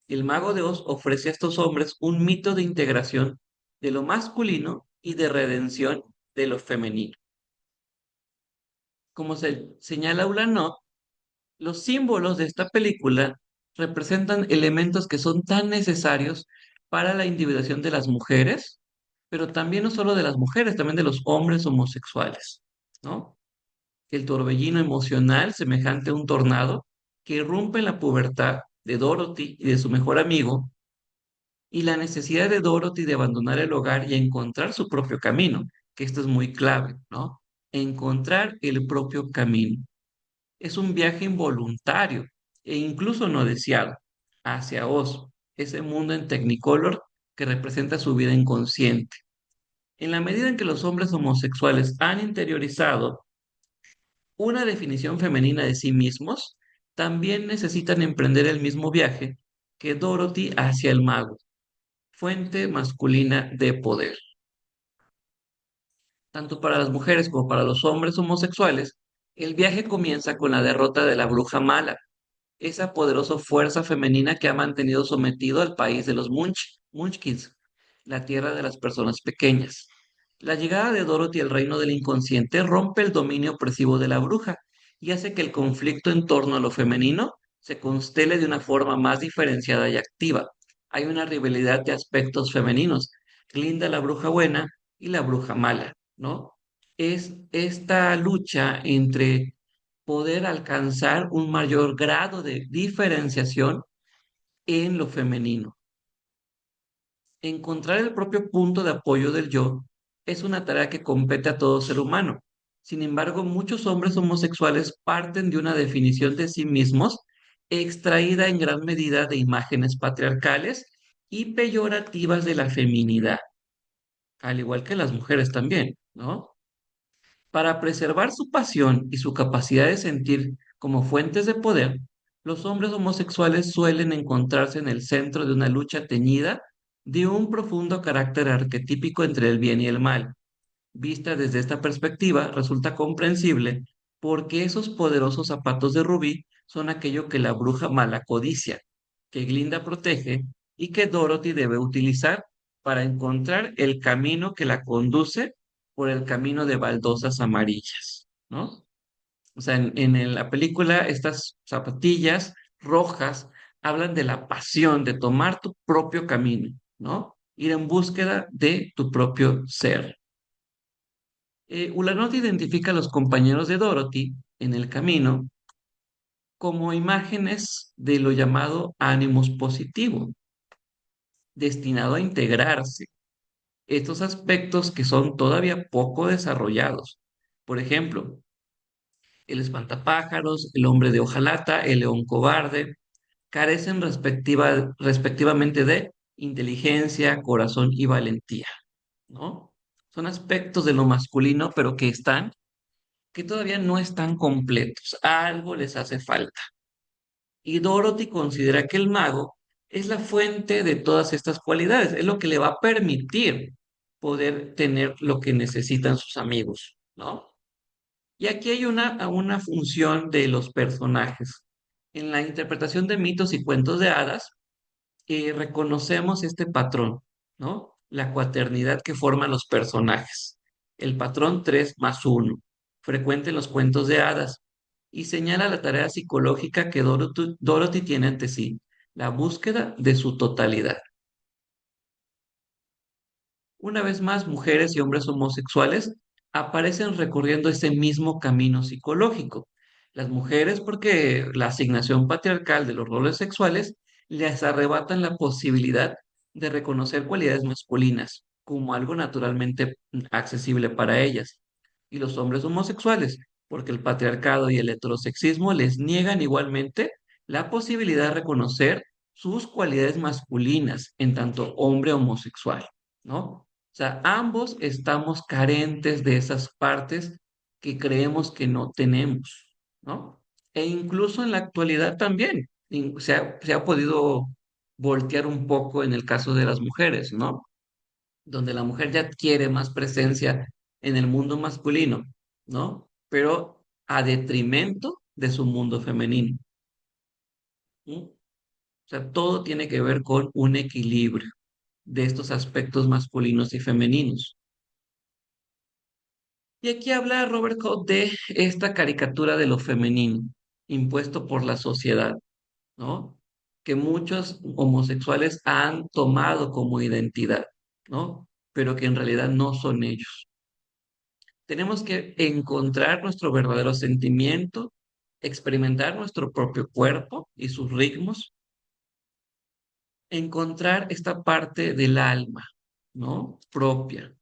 Speaker 1: El Mago de Oz ofrece a estos hombres un mito de integración de lo masculino y de redención de lo femenino. Como se señala Ulanov, los símbolos de esta película representan elementos que son tan necesarios para la individuación de las mujeres, pero también no solo de las mujeres, también de los hombres homosexuales, ¿no? El torbellino emocional semejante a un tornado que irrumpe en la pubertad de Dorothy y de su mejor amigo, y la necesidad de Dorothy de abandonar el hogar y encontrar su propio camino, que esto es muy clave, ¿no? Encontrar el propio camino. Es un viaje involuntario e incluso no deseado hacia Oz, ese mundo en Technicolor que representa su vida inconsciente. En la medida en que los hombres homosexuales han interiorizado una definición femenina de sí mismos, también necesitan emprender el mismo viaje que Dorothy hacia el mago, fuente masculina de poder. Tanto para las mujeres como para los hombres homosexuales, el viaje comienza con la derrota de la bruja mala, esa poderosa fuerza femenina que ha mantenido sometido al país de los Munchkins, la tierra de las personas pequeñas. La llegada de Dorothy al reino del inconsciente rompe el dominio opresivo de la bruja y hace que el conflicto en torno a lo femenino se constele de una forma más diferenciada y activa. Hay una rivalidad de aspectos femeninos, Glinda la bruja buena y la bruja mala, ¿no? Es esta lucha entre poder alcanzar un mayor grado de diferenciación en lo femenino. Encontrar el propio punto de apoyo del yo es una tarea que compete a todo ser humano. Sin embargo, muchos hombres homosexuales parten de una definición de sí mismos extraída en gran medida de imágenes patriarcales y peyorativas de la feminidad, al igual que las mujeres también, ¿no? Para preservar su pasión y su capacidad de sentir como fuentes de poder, los hombres homosexuales suelen encontrarse en el centro de una lucha teñida de un profundo carácter arquetípico entre el bien y el mal. Vista desde esta perspectiva, resulta comprensible porque esos poderosos zapatos de rubí son aquello que la bruja mala codicia, que Glinda protege y que Dorothy debe utilizar para encontrar el camino que la conduce por el camino de baldosas amarillas, ¿no? O sea, la película, estas zapatillas rojas hablan de la pasión de tomar tu propio camino, ¿no? Ir en búsqueda de tu propio ser. Ulanot identifica a los compañeros de Dorothy en el camino como imágenes de lo llamado ánimos positivo, destinado a integrarse. Estos aspectos que son todavía poco desarrollados. Por ejemplo, el espantapájaros, el hombre de hojalata, el león cobarde, carecen respectivamente de inteligencia, corazón y valentía, ¿no? Son aspectos de lo masculino, pero que todavía no están completos. Algo les hace falta. Y Dorothy considera que el mago es la fuente de todas estas cualidades, es lo que le va a permitir poder tener lo que necesitan sus amigos, ¿no? Y aquí hay una función de los personajes. En la interpretación de mitos y cuentos de hadas, reconocemos este patrón, ¿no? La cuaternidad que forman los personajes. El patrón 3 más uno, frecuente en los cuentos de hadas, y señala la tarea psicológica que Dorothy tiene ante sí, la búsqueda de su totalidad. Una vez más, mujeres y hombres homosexuales aparecen recorriendo ese mismo camino psicológico. Las mujeres porque la asignación patriarcal de los roles sexuales les arrebatan la posibilidad de reconocer cualidades masculinas como algo naturalmente accesible para ellas. Y los hombres homosexuales porque el patriarcado y el heterosexismo les niegan igualmente la posibilidad de reconocer sus cualidades masculinas en tanto hombre homosexual, ¿no? O sea, ambos estamos carentes de esas partes que creemos que no tenemos, ¿no? E incluso en la actualidad también se ha podido voltear un poco en el caso de las mujeres, ¿no? Donde la mujer ya quiere más presencia en el mundo masculino, ¿no? Pero a detrimento de su mundo femenino. ¿Mm? O sea, todo tiene que ver con un equilibrio de estos aspectos masculinos y femeninos. Y aquí habla Robert Hood de esta caricatura de lo femenino impuesto por la sociedad, ¿no? Que muchos homosexuales han tomado como identidad, ¿no? Pero que en realidad no son ellos. Tenemos que encontrar nuestro verdadero sentimiento, experimentar nuestro propio cuerpo y sus ritmos, encontrar esta parte del alma, ¿no? Propia.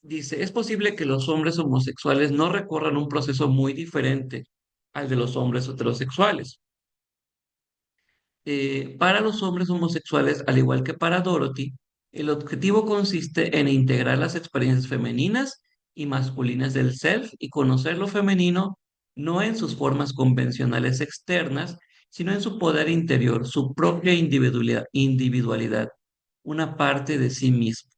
Speaker 1: Dice, es posible que los hombres homosexuales no recorran un proceso muy diferente al de los hombres heterosexuales. Para los hombres homosexuales, al igual que para Dorothy, el objetivo consiste en integrar las experiencias femeninas y masculinas del self y conocer lo femenino no en sus formas convencionales externas, sino en su poder interior, su propia individualidad, una parte de sí mismo.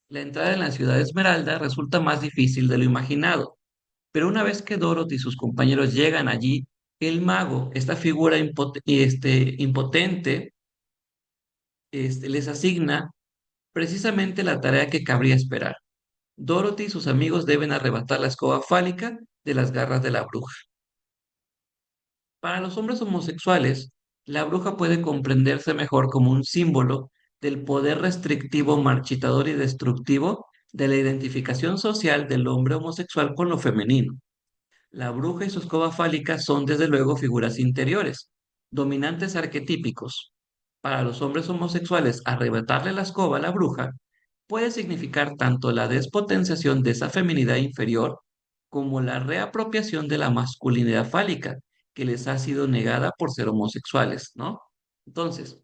Speaker 1: La entrada en la ciudad Esmeralda resulta más difícil de lo imaginado, pero una vez que Dorothy y sus compañeros llegan allí, el mago, esta figura impotente, les asigna precisamente la tarea que cabría esperar. Dorothy y sus amigos deben arrebatar la escoba fálica de las garras de la bruja. Para los hombres homosexuales, la bruja puede comprenderse mejor como un símbolo del poder restrictivo, marchitador y destructivo de la identificación social del hombre homosexual con lo femenino. La bruja y su escoba fálica son desde luego figuras interiores, dominantes arquetípicos. Para los hombres homosexuales, arrebatarle la escoba a la bruja puede significar tanto la despotenciación de esa feminidad inferior como la reapropiación de la masculinidad fálica que les ha sido negada por ser homosexuales, ¿no? Entonces,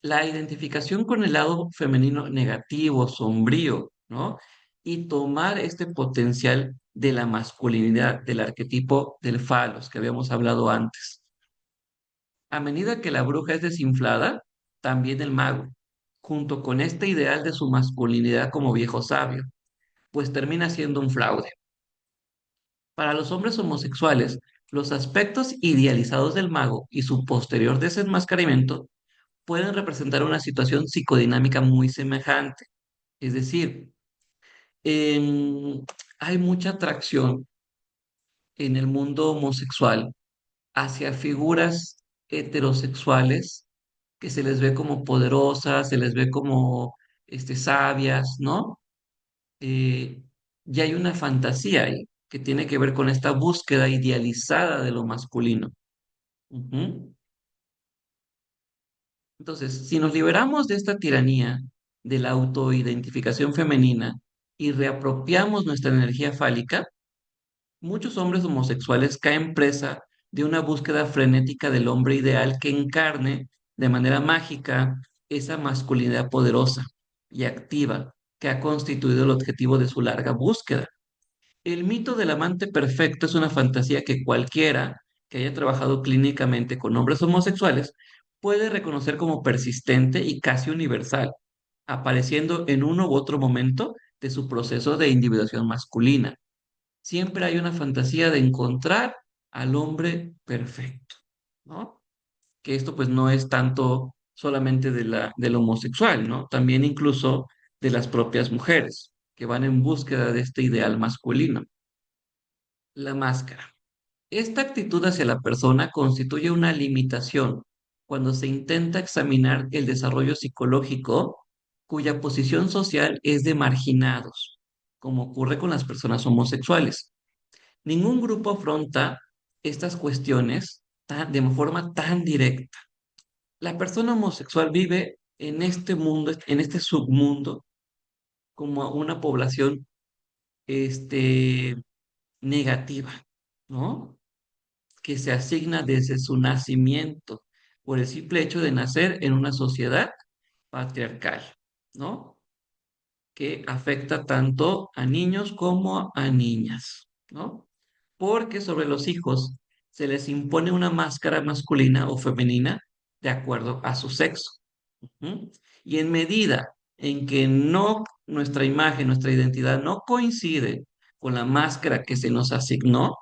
Speaker 1: la identificación con el lado femenino negativo, sombrío, ¿no? Y tomar este potencial de la masculinidad, del arquetipo del falos que habíamos hablado antes. A medida que la bruja es desinflada, también el mago, junto con este ideal de su masculinidad como viejo sabio, pues termina siendo un fraude. Para los hombres homosexuales, los aspectos idealizados del mago y su posterior desenmascaramiento pueden representar una situación psicodinámica muy semejante. Es decir, em, hay mucha atracción en el mundo homosexual hacia figuras heterosexuales que se les ve como poderosas, se les ve como sabias, ¿no? Eh, y hay una fantasía ahí que tiene que ver con esta búsqueda idealizada de lo masculino. Ujú. Entonces, si nos liberamos de esta tiranía de la autoidentificación femenina y reapropiamos nuestra energía fálica, muchos hombres homosexuales caen presa de una búsqueda frenética del hombre ideal que encarne de manera mágica esa masculinidad poderosa y activa que ha constituido el objetivo de su larga búsqueda. El mito del amante perfecto es una fantasía que cualquiera que haya trabajado clínicamente con hombres homosexuales puede reconocer como persistente y casi universal, apareciendo en uno u otro momento de su proceso de individuación masculina. Siempre hay una fantasía de encontrar al hombre perfecto, ¿no? Que esto pues no es tanto solamente del homosexual, ¿no? También incluso de las propias mujeres que van en búsqueda de este ideal masculino. La máscara. Esta actitud hacia la persona constituye una limitación cuando se intenta examinar el desarrollo psicológico cuya posición social es de marginados, como ocurre con las personas homosexuales. Ningún grupo afronta estas cuestiones de forma tan directa. La persona homosexual vive en este mundo, en este submundo, como una población este, negativa, ¿no? Que se asigna desde su nacimiento por el simple hecho de nacer en una sociedad patriarcal, ¿no? Que afecta tanto a niños como a niñas, ¿no? Porque sobre los hijos se les impone una máscara masculina o femenina de acuerdo a su sexo. ¿Mm? Y en medida en que no nuestra imagen, nuestra identidad no coincide con la máscara que se nos asignó,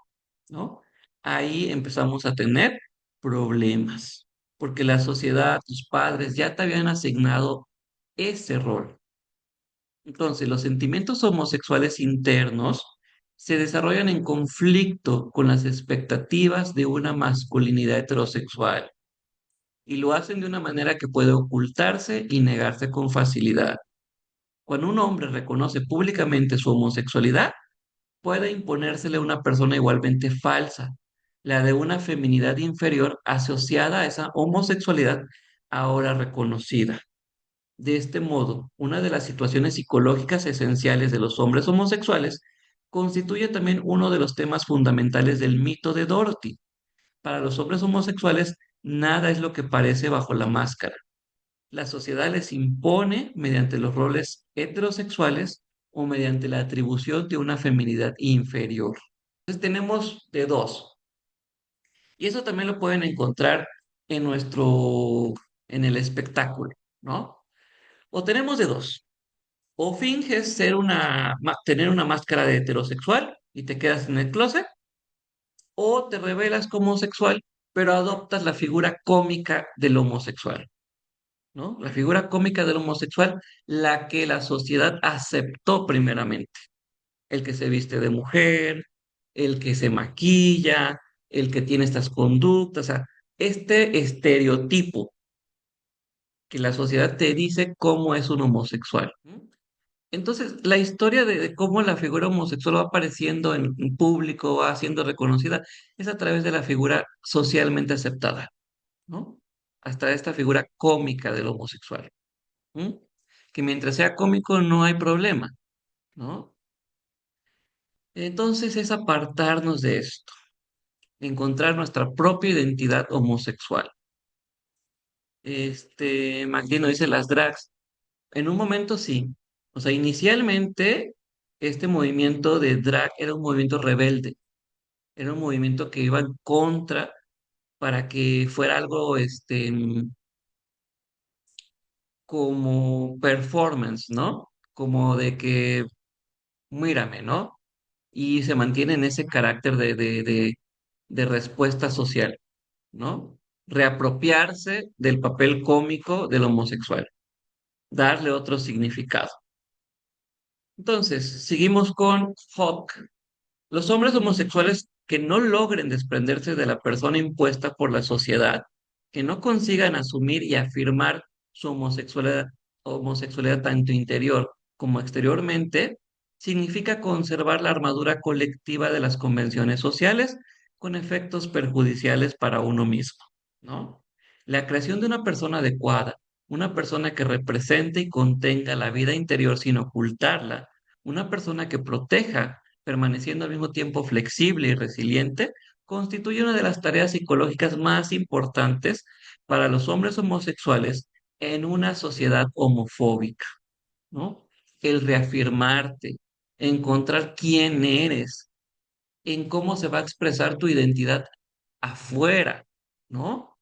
Speaker 1: ¿no? Ahí empezamos a tener problemas, porque la sociedad, tus padres ya te habían asignado ese rol. Entonces, los sentimientos homosexuales internos se desarrollan en conflicto con las expectativas de una masculinidad heterosexual y lo hacen de una manera que puede ocultarse y negarse con facilidad. Cuando un hombre reconoce públicamente su homosexualidad, puede imponérsele a una persona igualmente falsa, la de una feminidad inferior asociada a esa homosexualidad ahora reconocida. De este modo, una de las situaciones psicológicas esenciales de los hombres homosexuales constituye también uno de los temas fundamentales del mito de Dorothy. Para los hombres homosexuales, nada es lo que parece bajo la máscara. La sociedad les impone mediante los roles heterosexuales o mediante la atribución de una feminidad inferior. Entonces tenemos de dos. Y eso también lo pueden encontrar en en el espectáculo, ¿no? O tenemos de dos. O finges tener una máscara de heterosexual y te quedas en el closet, o te revelas como homosexual, pero adoptas la figura cómica del homosexual. ¿No? La figura cómica del homosexual, la que la sociedad aceptó primeramente. El que se viste de mujer, el que se maquilla, el que tiene estas conductas, o sea, este estereotipo que la sociedad te dice cómo es un homosexual. ¿Mm? Entonces, la historia de cómo la figura homosexual va apareciendo en público, va siendo reconocida, es a través de la figura socialmente aceptada, ¿no? Hasta esta figura cómica del homosexual. ¿Mm? Que mientras sea cómico no hay problema, ¿no? Entonces es apartarnos de esto, encontrar nuestra propia identidad homosexual. Magdino dice las drags. En un momento sí. O sea, inicialmente este movimiento de drag era un movimiento rebelde, era un movimiento que iba en contra para que fuera algo, como performance, ¿no? Como de que, mírame, ¿no? Y se mantiene en ese carácter de respuesta social, ¿no? Reapropiarse del papel cómico del homosexual, darle otro significado. Entonces, seguimos con Hawk. Los hombres homosexuales que no logren desprenderse de la persona impuesta por la sociedad, que no consigan asumir y afirmar su homosexualidad tanto interior como exteriormente, significa conservar la armadura colectiva de las convenciones sociales con efectos perjudiciales para uno mismo, ¿no? La creación de una persona adecuada, una persona que represente y contenga la vida interior sin ocultarla, una persona que proteja permaneciendo al mismo tiempo flexible y resiliente, constituye una de las tareas psicológicas más importantes para los hombres homosexuales en una sociedad homofóbica, ¿no? El reafirmarte, encontrar quién eres, en cómo se va a expresar tu identidad afuera, ¿no?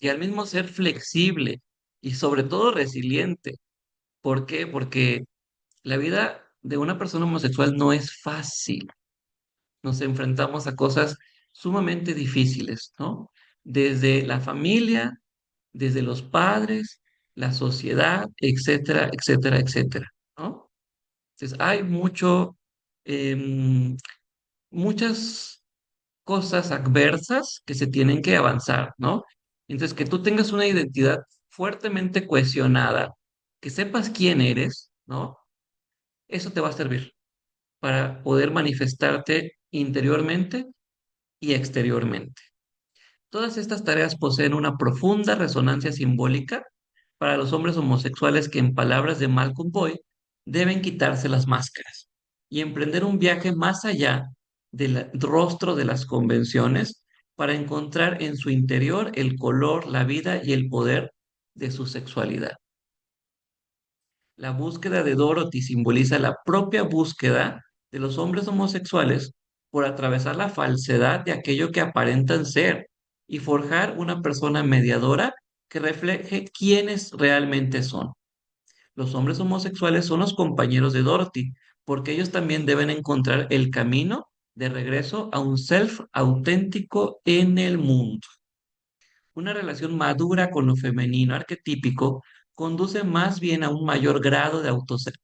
Speaker 1: Y al mismo ser flexible y sobre todo resiliente. ¿Por qué? Porque la vida de una persona homosexual no es fácil. Nos enfrentamos a cosas sumamente difíciles, ¿no? Desde la familia, desde los padres, la sociedad, etcétera, etcétera, etcétera, ¿no? Entonces, hay em, muchas cosas adversas que se tienen que avanzar, ¿no? Entonces, que tú tengas una identidad fuertemente cohesionada, que sepas quién eres, ¿no? Eso te va a servir para poder manifestarte interiormente y exteriormente. Todas estas tareas poseen una profunda resonancia simbólica para los hombres homosexuales que, en palabras de Malcolm Boyd, deben quitarse las máscaras y emprender un viaje más allá del rostro de las convenciones para encontrar en su interior el color, la vida y el poder de su sexualidad. La búsqueda de Dorothy simboliza la propia búsqueda de los hombres homosexuales por atravesar la falsedad de aquello que aparentan ser y forjar una persona mediadora que refleje quiénes realmente son. Los hombres homosexuales son los compañeros de Dorothy, porque ellos también deben encontrar el camino de regreso a un self auténtico en el mundo. Una relación madura con lo femenino arquetípico conduce más bien a un mayor grado de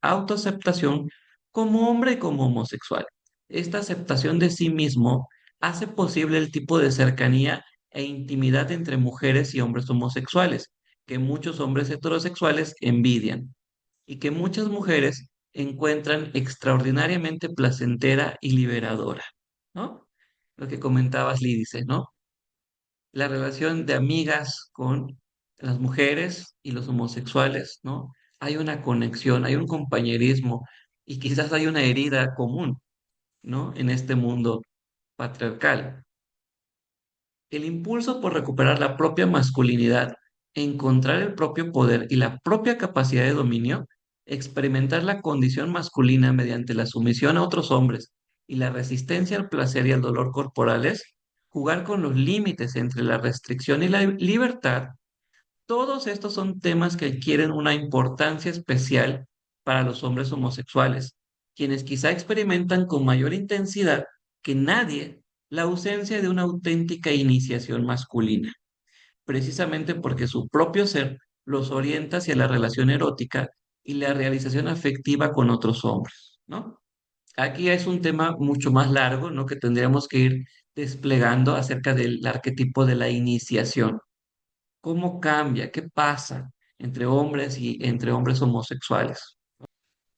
Speaker 1: autoaceptación como hombre y como homosexual. Esta aceptación de sí mismo hace posible el tipo de cercanía e intimidad entre mujeres y hombres homosexuales, que muchos hombres heterosexuales envidian y que muchas mujeres encuentran extraordinariamente placentera y liberadora, ¿no? Lo que comentabas, Lídice, ¿no? La relación de amigas con las mujeres y los homosexuales, ¿no? Hay una conexión, hay un compañerismo y quizás hay una herida común, ¿no? En este mundo patriarcal. El impulso por recuperar la propia masculinidad, encontrar el propio poder y la propia capacidad de dominio, experimentar la condición masculina mediante la sumisión a otros hombres y la resistencia al placer y al dolor corporales, jugar con los límites entre la restricción y la libertad, todos estos son temas que adquieren una importancia especial para los hombres homosexuales, quienes quizá experimentan con mayor intensidad que nadie la ausencia de una auténtica iniciación masculina, precisamente porque su propio ser los orienta hacia la relación erótica y la realización afectiva con otros hombres, ¿no? Aquí es un tema mucho más largo, ¿no? Que tendríamos que ir desplegando acerca del arquetipo de la iniciación. ¿Cómo cambia? ¿Qué pasa entre hombres y entre hombres homosexuales?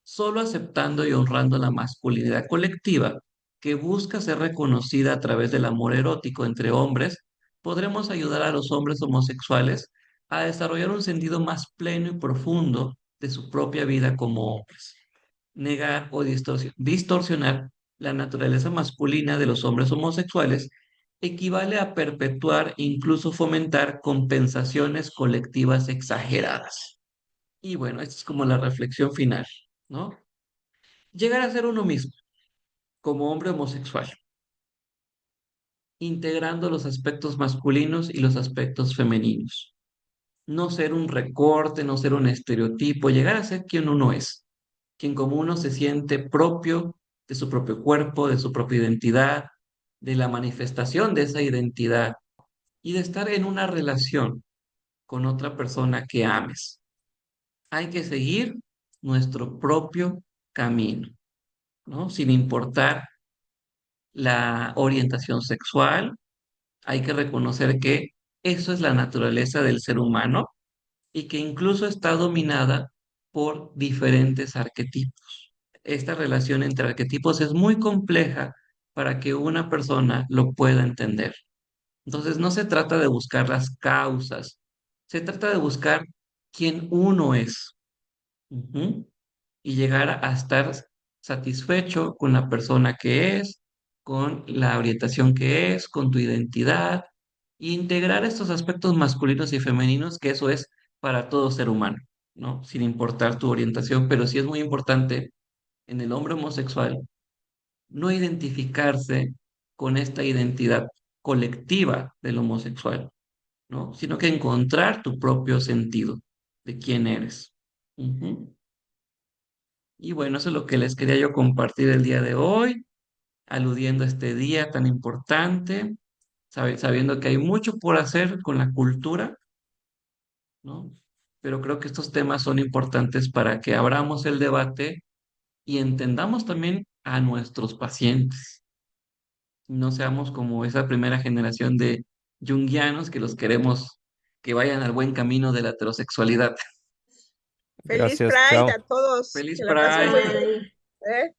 Speaker 1: Solo aceptando y honrando la masculinidad colectiva que busca ser reconocida a través del amor erótico entre hombres, podremos ayudar a los hombres homosexuales a desarrollar un sentido más pleno y profundo de su propia vida como hombres. Negar o distorsionar la naturaleza masculina de los hombres homosexuales equivale a perpetuar e incluso fomentar compensaciones colectivas exageradas. Y bueno, esta es como la reflexión final, ¿no? Llegar a ser uno mismo como hombre homosexual, integrando los aspectos masculinos y los aspectos femeninos. No ser un recorte, no ser un estereotipo, llegar a ser quien uno es, quien como uno se siente propio de su propio cuerpo, de su propia identidad, de la manifestación de esa identidad y de estar en una relación con otra persona que ames. Hay que seguir nuestro propio camino, ¿no? Sin importar la orientación sexual, hay que reconocer que eso es la naturaleza del ser humano y que incluso está dominada por diferentes arquetipos. Esta relación entre arquetipos es muy compleja para que una persona lo pueda entender. Entonces no se trata de buscar las causas, se trata de buscar quién uno es. Ujú. Y llegar a estar satisfecho con la persona que es, con la orientación que es, con tu identidad, e integrar estos aspectos masculinos y femeninos, que eso es para todo ser humano, ¿no? Sin importar tu orientación, pero sí es muy importante en el hombre homosexual no identificarse con esta identidad colectiva del homosexual, ¿no? Sino que encontrar tu propio sentido de quién eres. Ujú. Y bueno, eso es lo que les quería yo compartir el día de hoy, aludiendo a este día tan importante, sabiendo que hay mucho por hacer con la cultura, ¿no? Pero creo que estos temas son importantes para que abramos el debate y entendamos también a nuestros pacientes. No seamos como esa primera generación de junguianos que los queremos que vayan al buen camino de la heterosexualidad.
Speaker 3: Feliz
Speaker 4: Gracias,
Speaker 3: Pride
Speaker 4: chao.
Speaker 3: a todos.
Speaker 1: Feliz
Speaker 3: Que la pasen muy bien.
Speaker 1: Pride.
Speaker 3: ¿Eh?